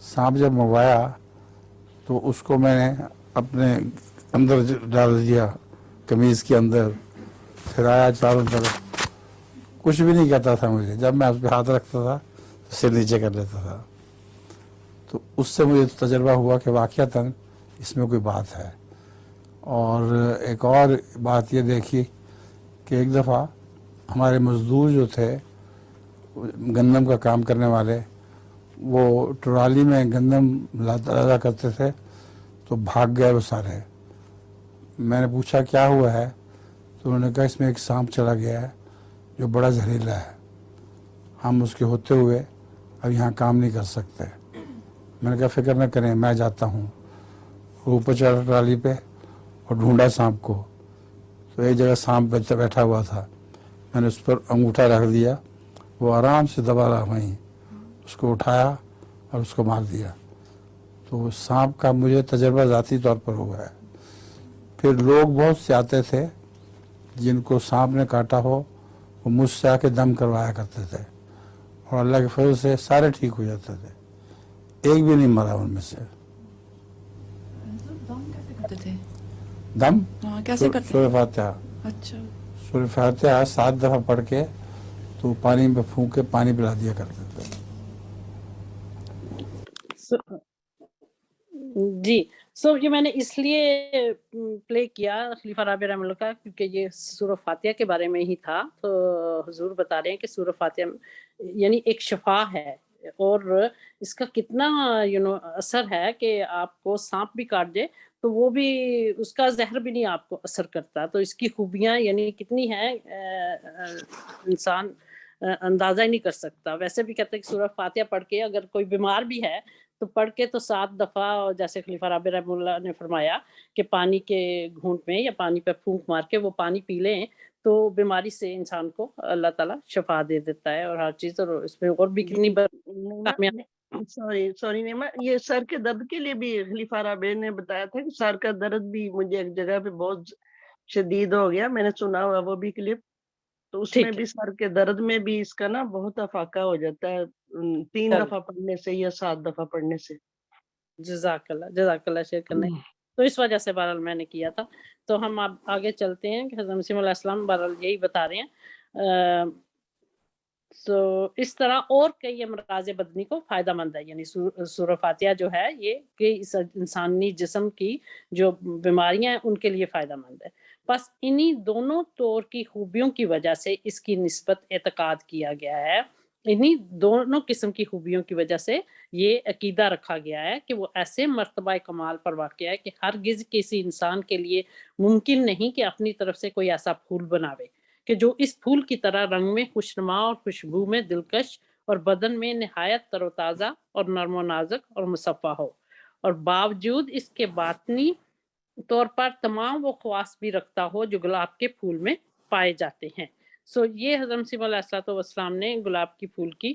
سانپ جب منگوایا تو اس کو میں نے اپنے اندر ڈال دیا, قمیض کے اندر پھرایا چاروں طرف. کچھ بھی نہیں کہتا تھا مجھے. جب میں اس پہ ہاتھ رکھتا تھا سر نیچے کر لیتا تھا. تو اس سے مجھے تجربہ ہوا کہ واقعتاً اس میں کوئی بات ہے. اور ایک اور بات یہ دیکھی کہ ایک دفعہ ہمارے مزدور جو تھے گندم کا کام کرنے والے, وہ ٹرالی میں گندم لادا کرتے تھے تو بھاگ گئے وہ سارے. میں نے پوچھا کیا ہوا ہے, تو انہوں نے کہا اس میں ایک سانپ چلا گیا ہے جو بڑا زہریلا ہے, ہم اس کے ہوتے ہوئے اب یہاں کام نہیں کر سکتے. میں نے کہا فکر نہ کریں, میں جاتا ہوں. اوپر چڑھا ٹرالی پہ اور ڈھونڈا سانپ کو, تو ایک جگہ سانپ بیٹھا ہوا تھا. میں نے اس پر انگوٹھا رکھ دیا, وہ آرام سے دبا رہا وہیں. اس کو اٹھایا اور اس کو مار دیا. تو سانپ کا مجھے تجربہ ذاتی طور پر ہوا ہے. پھر لوگ بہت سے آتے تھے جن کو سانپ نے کاٹا ہو, وہ مجھ سے آ کے دم کروایا کرتے تھے, اور اللہ کے فضل سے سارے ٹھیک ہو جاتے تھے, ایک بھی نہیں مرا ان میں سے. دم کیسے کرتے تھے؟ دم کیسے کرتے سورہ فاتحہ. اچھا, سورہ فاتحہ 7 دفعہ پڑھ کے تو پانی میں پھونک کے پانی پلا دیا کرتے تھے. جی یہ میں نے اس لیے پلے کیا خلیفہ رابع رحمہ اللہ کا کیونکہ یہ سورہ فاتحہ کے بارے میں ہی تھا. تو حضور بتا رہے ہیں کہ سورہ فاتحہ یعنی ایک شفا ہے, اور اس کا کتنا اثر ہے کہ آپ کو سانپ بھی کاٹ دے تو وہ بھی اس کا زہر بھی نہیں آپ کو اثر کرتا. تو اس کی خوبیاں یعنی کتنی ہیں انسان اندازہ ہی نہیں کر سکتا. ویسے بھی کہتے ہیں کہ سورہ فاتحہ پڑھ کے اگر کوئی بیمار بھی ہے تو پڑھ کے تو 7 دفعہ جیسے خلیفہ رابع رحمہ اللہ نے فرمایا کہ پانی کے گھونٹ میں یا پانی پہ پھونک مار کے وہ پانی پی لیں تو بیماری سے انسان کو اللہ تعالیٰ شفا دے دیتا ہے اور ہر چیز. اور اس میں اور بھی کتنی سوری نیما, یہ سر کے درد کے لیے بھی خلیفہ رابع نے بتایا تھا کہ سر کا درد بھی مجھے ایک جگہ پہ بہت شدید ہو گیا, میں نے سنا ہوا وہ بھی کلپ. تو اس میں بھی سر کے درد میں بھی اس کا نا بہت افاقہ ہو جاتا ہے 3 دفعہ پڑھنے سے یا 7 دفعہ پڑھنے سے. جزاک اللہ شیئر کرنے. تو اس وجہ سے بہرحال میں نے کیا تھا. تو ہم اب آگے چلتے ہیں کہ حضرت مسیح علیہ السلام بہرحال یہی بتا رہے ہیں. اس طرح اور کئی امراض بدنی کو فائدہ مند ہے. یعنی سورہ فاتحہ جو ہے یہ کہ اس انسانی جسم کی جو بیماریاں ہیں ان کے لیے فائدہ مند ہے. بس انہی دونوں طور کی خوبیوں کی وجہ سے اس کی نسبت اعتقاد کیا گیا ہے. انہی دونوں قسم کی خوبیوں کی وجہ سے یہ عقیدہ رکھا گیا ہے کہ وہ ایسے مرتبہ کمال پر واقع ہے کہ ہرگز کسی انسان کے لیے ممکن نہیں کہ اپنی طرف سے کوئی ایسا پھول بناوے کہ جو اس پھول کی طرح رنگ میں خوشنما اور خوشبو میں دلکش اور بدن میں نہایت تر و تازہ اور نرم و نازک اور مصفا ہو, اور باوجود اس کے باطنی طور پر تمام وہ خواص بھی رکھتا ہو جو گلاب کے پھول میں پائے جاتے ہیں. یہ حضرت مسیح علیہ السلام نے گلاب کی پھول کی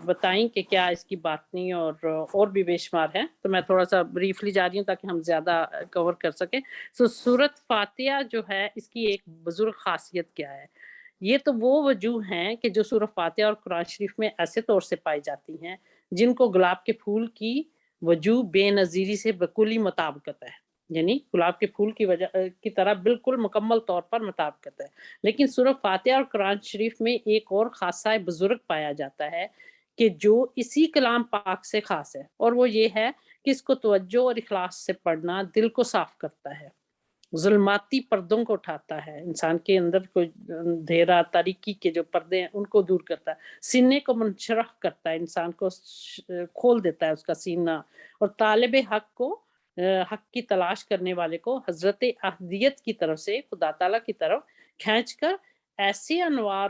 بتائیں کہ کیا اس کی باطنی اور بھی بے شمار ہے. تو میں تھوڑا سا بریفلی جا رہی ہوں تاکہ ہم زیادہ کور کر سکیں. سورۃ فاتحہ جو ہے اس کی ایک بزرگ خاصیت کیا ہے؟ یہ تو وہ وجوہ ہیں کہ جو سورۃ فاتحہ اور قرآن شریف میں ایسے طور سے پائی جاتی ہیں جن کو گلاب کے پھول کی وجوہ بے نظیری سے بکلی مطابقت ہے. یعنی گلاب کے پھول کی طرح بالکل مکمل طور پر مطابقت ہے. لیکن سورہ فاتحہ اور قرآن شریف میں ایک اور خاصہ بزرگ پایا جاتا ہے کہ جو اسی کلام پاک سے خاص ہے، اور وہ یہ ہے کہ اس کو توجہ اور اخلاص سے پڑھنا دل کو صاف کرتا ہے، ظلماتی پردوں کو اٹھاتا ہے، انسان کے اندر کوئی اندھیرا تاریکی کے جو پردے ہیں ان کو دور کرتا ہے، سینے کو منشرح کرتا ہے، انسان کو کھول دیتا ہے اس کا سینہ، اور طالب حق کو حق کی تلاش کرنے والے کو حضرت احدیت کی طرف سے خدا تعالیٰ کی طرف کھینچ کر ایسے انوار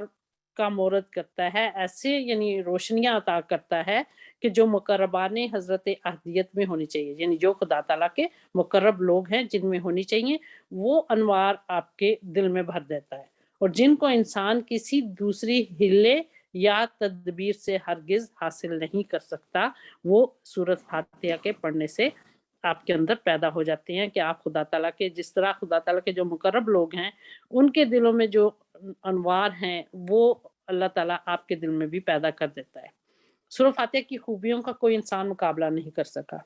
کا مورد کرتا ہے، ایسے یعنی روشنیاں عطا کرتا ہے کہ جو مقربان حضرت احدیت میں ہونی چاہیے، یعنی جو خدا تعالیٰ کے مقرب لوگ ہیں جن میں ہونی چاہیے، وہ انوار آپ کے دل میں بھر دیتا ہے، اور جن کو انسان کسی دوسری ہلے یا تدبیر سے ہرگز حاصل نہیں کر سکتا، وہ سورۃ فاتحہ کے پڑھنے سے آپ کے اندر پیدا ہو جاتے ہیں کہ آپ خدا تعالیٰ کے، جس طرح خدا تعالیٰ کے جو مقرب لوگ ہیں ان کے دلوں میں جو انوار ہیں وہ اللہ تعالیٰ آپ کے دل میں بھی پیدا کر دیتا ہے. سورہ فاتحہ کی خوبیوں کا کوئی انسان مقابلہ نہیں کر سکا،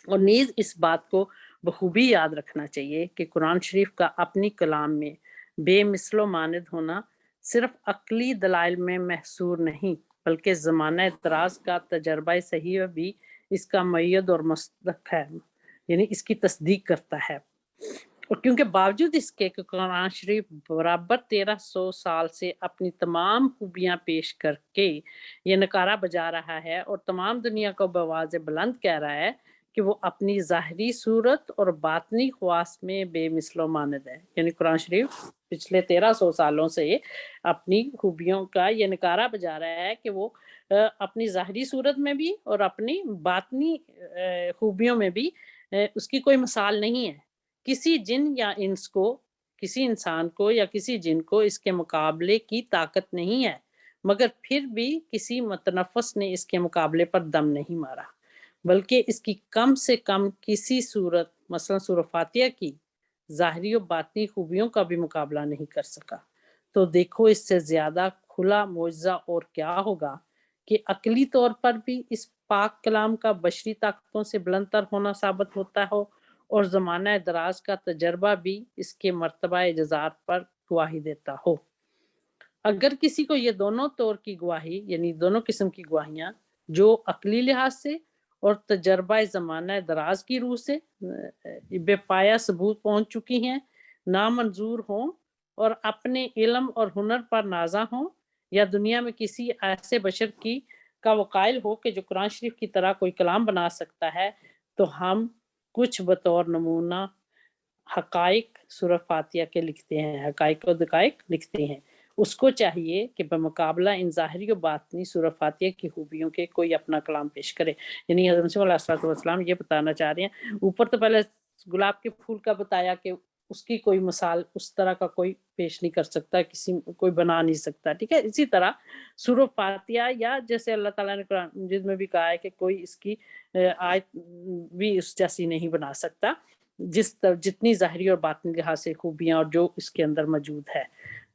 اور نیز اس بات کو بخوبی یاد رکھنا چاہیے کہ قرآن شریف کا اپنی کلام میں بے مثل و مانند ہونا صرف عقلی دلائل میں محصور نہیں، بلکہ زمانہ دراز کا تجربہ صحیح بھی اس کا معید اور مصدق ہے، یعنی اس کی تصدیق کرتا ہے. اور کیونکہ باوجود اس کے کہ قرآن شریف برابر 1300 سال سے اپنی تمام خوبیاں پیش کر کے یہ نکارہ بجا رہا ہے اور تمام دنیا کو بآواز بلند کہہ رہا ہے کہ وہ اپنی ظاہری صورت اور باطنی خواص میں بے مثل و مانند ہے، یعنی قرآن شریف پچھلے 1300 سالوں سے اپنی خوبیوں کا یہ نکارہ بجا رہا ہے کہ وہ اپنی ظاہری صورت میں بھی اور اپنی باطنی خوبیوں میں بھی اس کی کوئی مثال نہیں ہے. کسی جن یا انس کو، کسی انسان کو یا کسی جن کو اس کے مقابلے کی طاقت نہیں ہے، مگر پھر بھی کسی متنفس نے اس کے مقابلے پر دم نہیں مارا، بلکہ اس کی کم سے کم کسی صورت مثلا سورہ فاتحہ کی ظاہری و باطنی خوبیوں کا بھی مقابلہ نہیں کر سکا. تو دیکھو اس سے زیادہ کھلا معجزہ اور کیا ہوگا کہ عقلی طور پر بھی اس پاک کلام کا بشری طاقتوں سے بلند تر ہونا ثابت ہوتا ہو، اور زمانہ دراز کا تجربہ بھی اس کے مرتبہ اجزات پر گواہی دیتا ہو. اگر کسی کو یہ دونوں طور کی گواہی، یعنی دونوں قسم کی گواہیاں جو عقلی لحاظ سے اور تجربہ زمانہ دراز کی روح سے بے پایا ثبوت پہنچ چکی ہیں، نامنظور ہوں اور اپنے علم اور ہنر پر نازاں ہوں، یا دنیا میں کسی ایسے بشر کا وہ قائل ہو کہ جو قرآن شریف کی طرح کوئی کلام بنا سکتا ہے، تو ہم کچھ بطور نمونہ حقائق سورہ فاتحہ کے لکھتے ہیں، حقائق و دقائق لکھتے ہیں. اس کو چاہیے کہ بمقابلہ ان ظاہری و باطنی سورہ فاتحہ کی خوبیوں کے کوئی اپنا کلام پیش کرے. یعنی حضرت مسیح علیہ السلام یہ بتانا چاہ رہے ہیں، اوپر تو پہلے گلاب کے پھول کا بتایا کہ اس کی کوئی مثال اس طرح کا کوئی پیش نہیں کر سکتا، کوئی بنا نہیں سکتا، ٹھیک ہے. اسی طرح سورہ فاتحہ یا جیسے اللہ تعالیٰ نے قرآن مجید میں بھی کہا ہے کہ کوئی اس کی آیت بھی اس جیسی نہیں بنا سکتا جتنی ظاہری اور باطنی لحاظ سے خوبیاں اور جو اس کے اندر موجود ہے.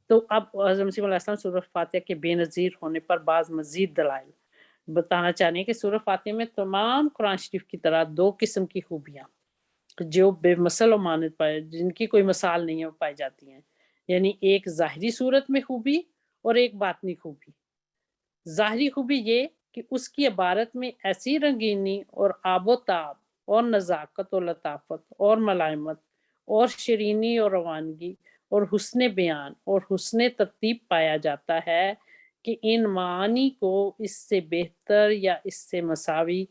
تو اب حضرت مسیح علیہ السلام سورہ فاتحہ کے بے نظیر ہونے پر بعض مزید دلائل بتانا چاہ رہے ہیں کہ سورہ فاتحہ میں تمام قرآن شریف کی طرح دو قسم کی خوبیاں جو بے مثل و مانند پائے، جن کی کوئی مثال نہیں ہے، پائی جاتی ہیں. یعنی ایک ظاہری صورت میں خوبی اور ایک باطنی خوبی. ظاہری خوبی یہ کہ اس کی عبارت میں ایسی رنگینی اور آب و تاب اور نزاکت و لطافت اور ملائمت اور شیرینی اور روانگی اور حسن بیان اور حسن ترتیب پایا جاتا ہے کہ ان معانی کو اس سے بہتر یا اس سے مساوی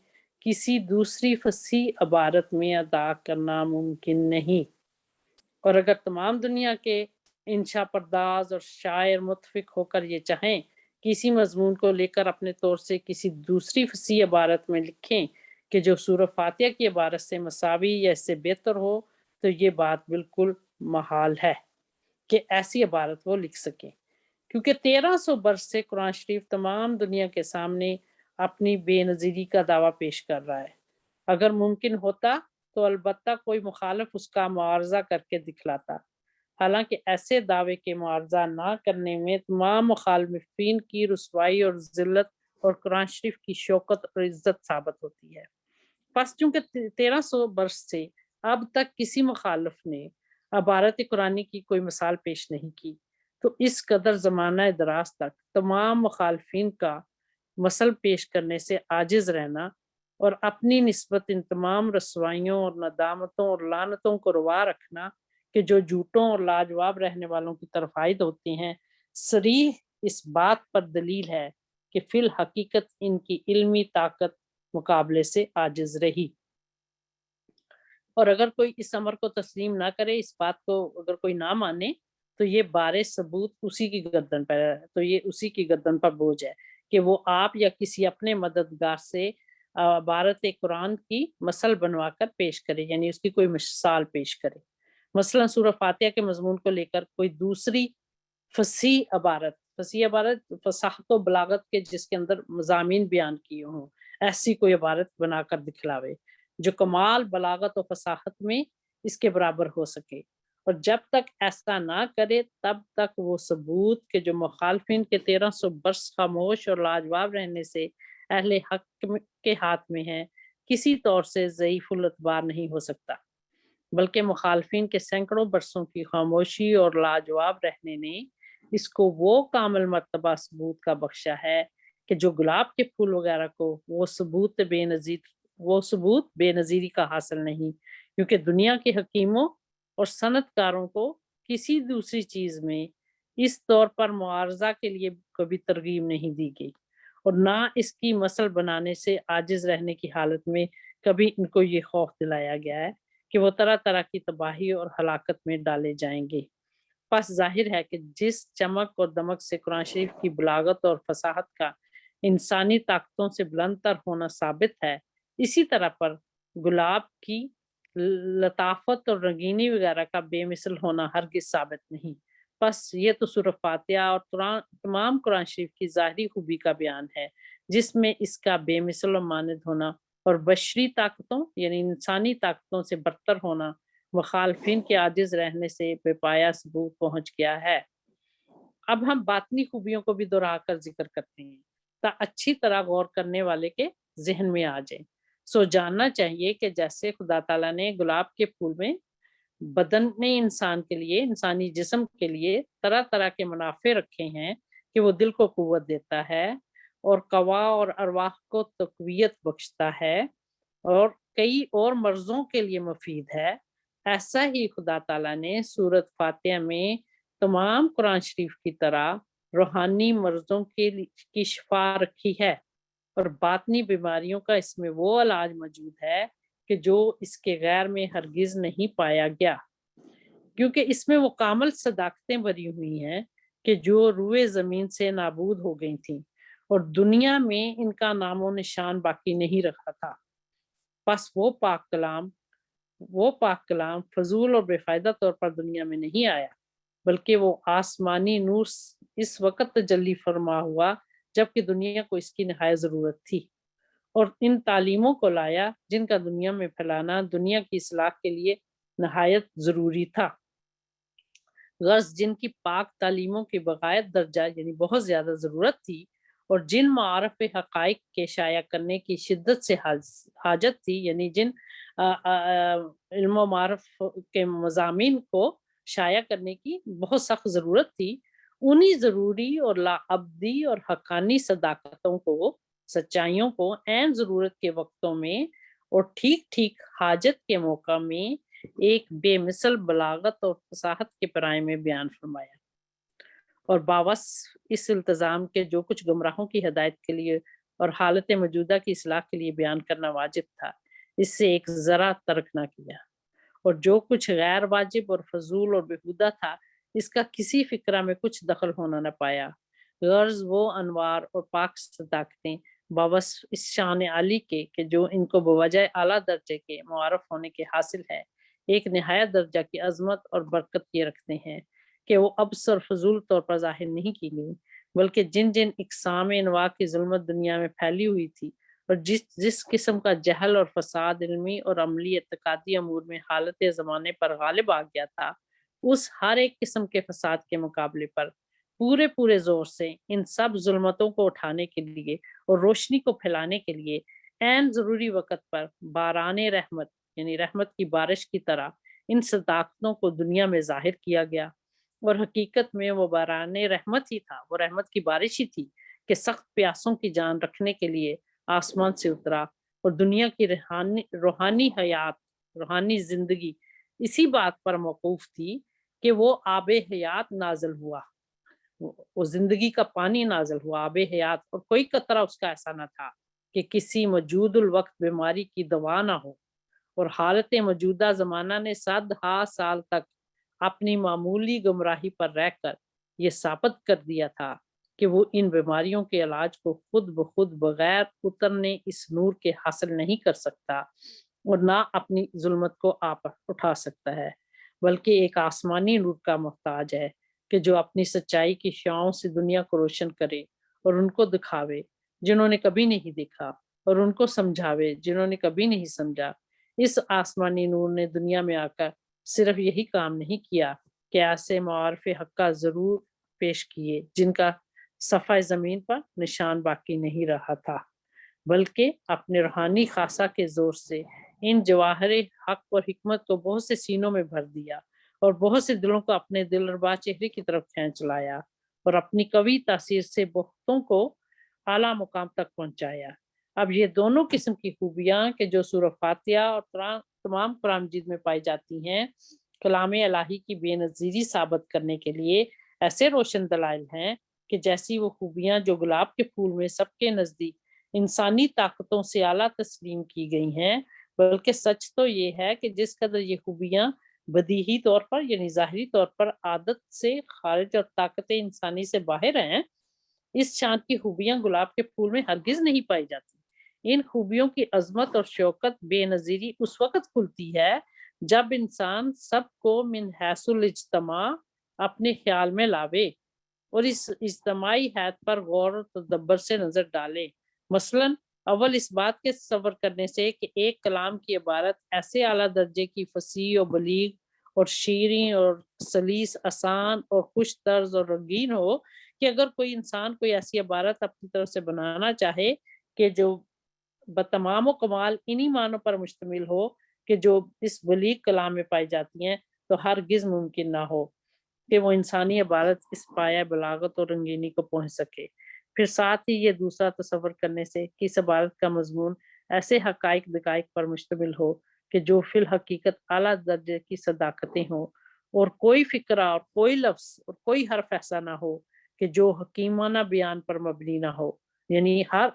کسی دوسری فصیح عبارت میں ادا کرنا ممکن نہیں. اور اگر تمام دنیا کے انشا پرداز اور شاعر متفق ہو کر یہ چاہیں کہ اسی مضمون کو لے کر اپنے طور سے کسی دوسری فصیح عبارت میں لکھیں کہ جو سورہ فاتحہ کی عبارت سے مساوی یا اس سے بہتر ہو، تو یہ بات بالکل محال ہے کہ ایسی عبارت وہ لکھ سکیں، کیونکہ 1300 برس سے قرآن شریف تمام دنیا کے سامنے اپنی بے نظیری کا دعویٰ پیش کر رہا ہے. اگر ممکن ہوتا تو البتہ کوئی مخالف اس کا معارضہ کر کے دکھلاتا، حالانکہ ایسے دعوے کے معارضہ نہ کرنے میں تمام مخالفین کی رسوائی اور ذلت اور قرآن شریف کی شوکت اور عزت ثابت ہوتی ہے. پس چونکہ 1300 برس سے اب تک کسی مخالف نے عبارت قرآنی کی کوئی مثال پیش نہیں کی، تو اس قدر زمانہ دراز تک تمام مخالفین کا مثل پیش کرنے سے عاجز رہنا اور اپنی نسبت ان تمام رسوائیوں اور ندامتوں اور لعنتوں کو روا رکھنا کہ جو جھوٹوں اور لاجواب رہنے والوں کی طرف عائد ہوتی ہیں، صریح اس بات پر دلیل ہے کہ فی الحقیقت ان کی علمی طاقت مقابلے سے عاجز رہی۔ اور اگر کوئی اس امر کو تسلیم نہ کرے، اس بات کو اگر کوئی نہ مانے، تو یہ بارے ثبوت اسی کی گردن پر ہے، تو یہ اسی کی گردن پر بوجھ ہے کہ وہ آپ یا کسی اپنے مددگار سے عبارت قرآن کی مثل بنوا کر پیش کرے، یعنی اس کی کوئی مثال پیش کرے۔ مثلا سورہ فاتحہ کے مضمون کو لے کر کوئی دوسری فصیح عبارت فصاحت و بلاغت کے جس کے اندر مضامین بیان کیے ہوں، ایسی کوئی عبارت بنا کر دکھلاوے جو کمال بلاغت و فصاحت میں اس کے برابر ہو سکے، اور جب تک ایسا نہ کرے تب تک وہ ثبوت کہ جو مخالفین کے 1300 برس خاموش اور لاجواب رہنے سے اہل حق کے ہاتھ میں ہے، کسی طور سے ضعیف الاعتبار نہیں ہو سکتا، بلکہ مخالفین کے سینکڑوں برسوں کی خاموشی اور لاجواب رہنے نے اس کو وہ کامل مرتبہ ثبوت کا بخشا ہے کہ جو گلاب کے پھول وغیرہ کو وہ ثبوت بے نظیری کا حاصل نہیں، کیونکہ دنیا کے حکیموں اور صنعت کاروں کو کسی دوسری چیز میں اس طور پر معارضہ کے لیے کبھی ترغیب نہیں دی گئی، اور نہ اس کی مثل بنانے سے عاجز رہنے کی حالت میں کبھی ان کو یہ خوف دلایا گیا ہے کہ وہ طرح طرح کی تباہی اور ہلاکت میں ڈالے جائیں گے۔ پس ظاہر ہے کہ جس چمک اور دمک سے قرآن شریف کی بلاغت اور فصاحت کا انسانی طاقتوں سے بلند تر ہونا ثابت ہے، اسی طرح پر گلاب کی لطافت اور رنگینی وغیرہ کا بے مثل ہونا ہرگز ثابت نہیں۔ بس یہ تو سورہ فاتحہ اور تمام قرآن شریف کی ظاہری خوبی کا بیان ہے، جس میں اس کا بے مثل و مانند ہونا اور بشری طاقتوں یعنی انسانی طاقتوں سے برتر ہونا مخالفین کے عاجز رہنے سے بے پایا ثبوت پہنچ گیا ہے۔ اب ہم باطنی خوبیوں کو بھی دہرا کر ذکر کرتے ہیں تا اچھی طرح غور کرنے والے کے ذہن میں آ جائے۔ سو جاننا چاہیے کہ جیسے خدا تعالیٰ نے گلاب کے پھول میں بدن انسان کے لیے، انسانی جسم کے لیے طرح طرح کے منافع رکھے ہیں کہ وہ دل کو قوت دیتا ہے اور قوا اور ارواح کو تقویت بخشتا ہے اور کئی اور مرضوں کے لیے مفید ہے، ایسا ہی خدا تعالیٰ نے سورۃ فاتحہ میں تمام قرآن شریف کی طرح روحانی مرضوں کی شفا رکھی ہے، اور باطنی بیماریوں کا اس میں وہ علاج موجود ہے کہ جو اس کے غیر میں ہرگز نہیں پایا گیا، کیونکہ اس میں وہ کامل صداقتیں بری ہوئی ہیں کہ جو روئے زمین سے نابود ہو گئی تھیں اور دنیا میں ان کا نام و نشان باقی نہیں رکھا تھا۔ پس وہ پاک کلام فضول اور بے فائدہ طور پر دنیا میں نہیں آیا، بلکہ وہ آسمانی نور اس وقت تجلی فرما ہوا جبکہ دنیا کو اس کی نہایت ضرورت تھی، اور ان تعلیموں کو لایا جن کا دنیا میں پھیلانا دنیا کی اصلاح کے لیے نہایت ضروری تھا، غرض جن کی پاک تعلیموں کی بغایت درجہ یعنی بہت زیادہ ضرورت تھی، اور جن معارف حقائق کے شائع کرنے کی شدت سے حاجت تھی، یعنی جن علم و معارف کے مضامین کو شائع کرنے کی بہت سخت ضرورت تھی، انہی ضروری اور لاابدی اور حقانی صداقتوں کو، سچائیوں کو عین ضرورت کے وقتوں میں اور ٹھیک ٹھیک حاجت کے موقع میں ایک بے مثل بلاغت اور فصاحت کے پرائے میں بیان فرمایا، اور باوصف اس التزام کے جو کچھ گمراہوں کی ہدایت کے لیے اور حالت موجودہ کی اصلاح کے لیے بیان کرنا واجب تھا، اس سے ایک ذرا ترک نہ کیا، اور جو کچھ غیر واجب اور فضول اور بیہودہ تھا اس کا کسی فکرہ میں کچھ دخل ہونا نہ پایا، غرض وہ انوار اور پاک صداقتیں باوصف اس شان عالی کے کہ جو ان کو بوجہ اعلیٰ درجے کے معارف ہونے کے حاصل ہے، ایک نہایت درجہ کی عظمت اور برکت یہ رکھتے ہیں کہ وہ ابصر فضول طور پر ظاہر نہیں کی گئی، بلکہ جن جن اقسام انواع کی ظلمت دنیا میں پھیلی ہوئی تھی اور جس قسم کا جہل اور فساد علمی اور عملی اعتقادی امور میں حالت زمانے پر غالب آ گیا تھا، اس ہر ایک قسم کے فساد کے مقابلے پر پورے زور سے ان سب ظلمتوں کو اٹھانے کے لیے اور روشنی کو پھیلانے کے لیے عین ضروری وقت پر باران رحمت یعنی رحمت کی بارش کی طرح ان صداقتوں کو دنیا میں ظاہر کیا گیا، اور حقیقت میں وہ باران رحمت ہی تھا، وہ رحمت کی بارش ہی تھی کہ سخت پیاسوں کی جان رکھنے کے لیے آسمان سے اترا، اور دنیا کی روحانی حیات، روحانی زندگی اسی بات پر موقوف تھی کہ وہ آب حیات نازل ہوا، وہ زندگی کا پانی نازل ہوا، آب حیات، اور کوئی قطرہ اس کا ایسا نہ تھا کہ کسی موجود الوقت بیماری کی دوا نہ ہو، اور حالت موجودہ زمانہ نے 100 سال تک اپنی معمولی گمراہی پر رہ کر یہ ثابت کر دیا تھا کہ وہ ان بیماریوں کے علاج کو خود بخود بغیر اترنے اس نور کے حاصل نہیں کر سکتا، اور نہ اپنی ظلمت کو آپ اٹھا سکتا ہے، بلکہ ایک آسمانی نور کا محتاج ہے کہ جو اپنی سچائی کی شعاؤں سے دنیا کو روشن کرے اور ان کو دکھاوے جنہوں نے کبھی نہیں دیکھا، اور ان کو سمجھاوے جنہوں نے کبھی نہیں سمجھا۔ اس آسمانی نور نے دنیا میں آ کر صرف یہی کام نہیں کیا کہ ایسے معارف حق کا ضرور پیش کیے جن کا صفحہ زمین پر نشان باقی نہیں رہا تھا، بلکہ اپنے روحانی خاصہ کے زور سے ان جواہر حق اور حکمت کو بہت سے سینوں میں بھر دیا، اور بہت سے دلوں کو اپنے دلربا چہرے کی طرف کھینچ لایا، اور اپنی قوی تاثیر سے بہتوں کو اعلیٰ مقام تک پہنچایا۔ اب یہ دونوں قسم کی خوبیاں کہ جو سورہ فاتحہ اور تمام قرآن مجید میں پائی جاتی ہیں، کلام الہی کی بے نظیری ثابت کرنے کے لیے ایسے روشن دلائل ہیں کہ جیسی وہ خوبیاں جو گلاب کے پھول میں سب کے نزدیک انسانی طاقتوں سے اعلیٰ تسلیم کی گئی ہیں، بلکہ سچ تو یہ ہے کہ جس قدر یہ خوبیاں بدیہی طور پر یعنی ظاہری طور پر عادت سے خارج اور طاقت انسانی سے باہر ہیں، اس شان کی خوبیاں گلاب کے پھول میں ہرگز نہیں پائی جاتی۔ ان خوبیوں کی عظمت اور شوکت بے نظیری اس وقت کھلتی ہے جب انسان سب کو من حیث الاجتماع اپنے خیال میں لاوے اور اس اجتماعی حیات پر غور و تدبر سے نظر ڈالے۔ مثلاً اول اس بات کے تصور کرنے سے کہ ایک کلام کی عبارت ایسے اعلیٰ درجے کی فصیح و بلیغ اور شیریں اور سلیس، آسان اور خوش طرز اور رنگین ہو کہ اگر کوئی انسان کوئی ایسی عبارت اپنی طرف سے بنانا چاہے کہ جو بتمام و کمال انہی معنوں پر مشتمل ہو کہ جو اس بلیغ کلام میں پائی جاتی ہیں، تو ہرگز ممکن نہ ہو کہ وہ انسانی عبارت اس پایہ بلاغت اور رنگینی کو پہنچ سکے۔ پھر ساتھ ہی یہ دوسرا تصور کرنے سے کہ اس عبارت کا مضمون ایسے حقائق دقائق پر مشتمل ہو کہ جو فی الحقیقت اعلیٰ درجے کی صداقتیں ہوں، اور کوئی فقرہ اور کوئی لفظ اور کوئی حرف ایسا نہ ہو کہ جو حکیمانہ بیان پر مبنی نہ ہو، یعنی ہر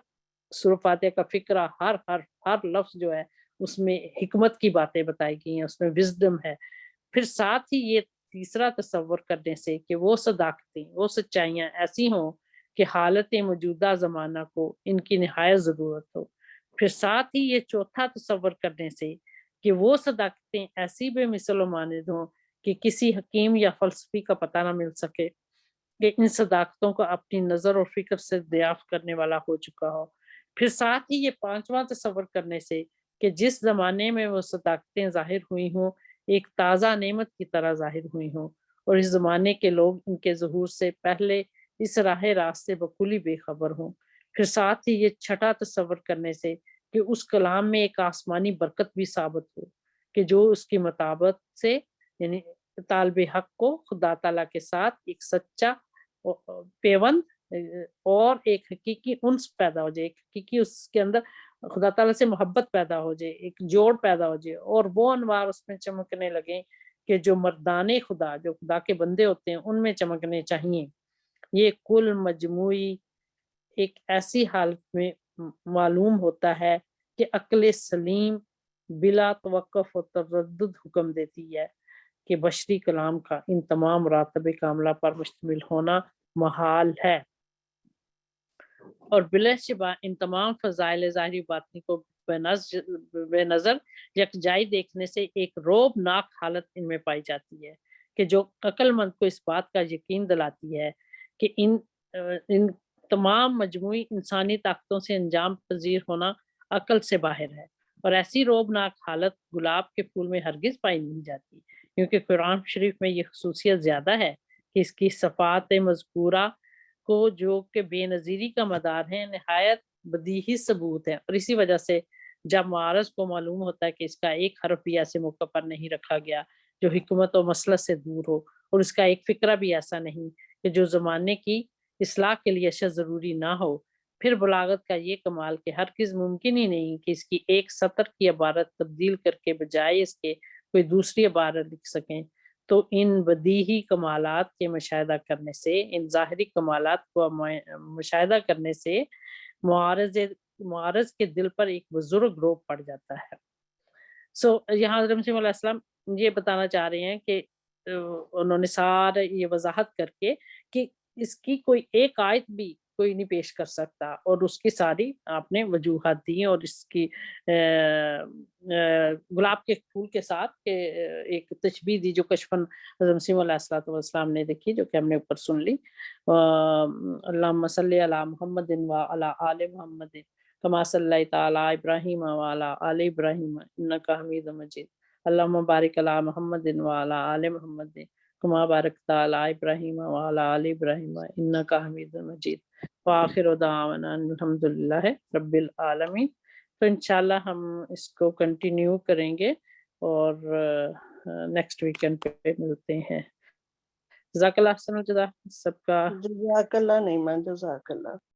سورہ فاتحہ کا فقرہ، ہر حرف، ہر لفظ جو ہے اس میں حکمت کی باتیں بتائی گئی ہیں، اس میں وزڈم ہے۔ پھر ساتھ ہی یہ تیسرا تصور کرنے سے کہ وہ صداقتیں، وہ سچائیاں ایسی ہوں کہ حالت موجودہ زمانہ کو ان کی نہایت ضرورت ہو۔ پھر ساتھ ہی یہ چوتھا تصور کرنے سے کہ وہ صداقتیں ایسی بے مثل و مانند ہوں کہ کسی حکیم یا فلسفی کا پتہ نہ مل سکے کہ ان صداقتوں کو اپنی نظر اور فکر سے دریافت کرنے والا ہو چکا ہو۔ پھر ساتھ ہی یہ پانچواں تصور کرنے سے کہ جس زمانے میں وہ صداقتیں ظاہر ہوئی ہوں ایک تازہ نعمت کی طرح ظاہر ہوئی ہوں، اور اس زمانے کے لوگ ان کے ظہور سے پہلے اس راہ راست سے بکلی بے خبر ہوں۔ پھر ساتھ ہی یہ چھٹا تصور کرنے سے کہ اس کلام میں ایک آسمانی برکت بھی ثابت ہو کہ جو اس کی مطابق سے یعنی طالب حق کو خدا تعالیٰ کے ساتھ ایک سچا پیوند اور ایک حقیقی انس پیدا ہو جائے، ایک حقیقی اس کے اندر خدا تعالیٰ سے محبت پیدا ہو جائے، ایک جوڑ پیدا ہو جائے، اور وہ انوار اس میں چمکنے لگیں کہ جو مردان خدا، جو خدا کے بندے ہوتے ہیں، ان میں چمکنے چاہیے۔ یہ کل مجموعی ایک ایسی حالت میں معلوم ہوتا ہے کہ عقل سلیم بلا توقف و تردد حکم دیتی ہے کہ بشری کلام کا ان تمام مراتب کاملہ پر مشتمل ہونا محال ہے، اور بلا شبہ ان تمام فضائل ظاہری باطنی کو بے نظر یکجائی دیکھنے سے ایک رعبناک حالت ان میں پائی جاتی ہے کہ جو عقل مند کو اس بات کا یقین دلاتی ہے کہ ان تمام مجموعی انسانی طاقتوں سے انجام پذیر ہونا عقل سے باہر ہے، اور ایسی رعبناک حالت گلاب کے پھول میں ہرگز پائی نہیں جاتی، کیونکہ قرآن شریف میں یہ خصوصیت زیادہ ہے کہ اس کی صفات مذکورہ کو جو کہ بے نظیری کا مدار ہے نہایت بدیہی ثبوت ہے، اور اسی وجہ سے جب معارض کو معلوم ہوتا ہے کہ اس کا ایک حرف بھی ایسے موقع پر نہیں رکھا گیا جو حکمت و مسلط سے دور ہو، اور اس کا ایک فقرہ بھی ایسا نہیں کہ جو زمانے کی اصلاح کے لیے اشد ضروری نہ ہو، پھر بلاغت کا یہ کمال کہ ہرگز ممکن ہی نہیں کہ اس کی ایک سطر کی عبارت تبدیل کر کے بجائے اس کے کوئی دوسری عبارت لکھ سکیں، تو ان بدیہی کمالات کے مشاہدہ کرنے سے، ان ظاہری کمالات کو مشاہدہ کرنے سے معارض کے دل پر ایک بزرگ روب پڑ جاتا ہے۔ یہاں حضرت مسیح علیہ السلام یہ بتانا چاہ رہے ہیں کہ انہوں نے سارے یہ وضاحت کر کے کہ اس کی کوئی ایک آیت بھی کوئی نہیں پیش کر سکتا، اور اس کی ساری آپ نے وجوہات دی، اور اس کی گلاب کے پھول کے ساتھ ایک تشبیہ دی جو کشفن حضرت مسیح علیہ السلام نے دیکھی، جو کہ ہم نے اوپر سن لی۔ اللہم صلی علی محمد و علی آل محمد کما صلیت علی ابراہیم و علی آل ابراہیم انک حمید مجید۔ اللہم بارک علی محمد و علی آل محمد کما بارکت علی ابراہیم و علی آل ابراہیم انک حمید مجید۔ وآخر دعوانا الحمدللہ رب العالمین۔ تو انشاءاللہ ہم اس کو کنٹینیو کریں گے اور نیکسٹ ویکینڈ پہ ملتے ہیں۔ جزاک اللہ، سب کا جزاک اللہ نہیں، جزاک اللہ۔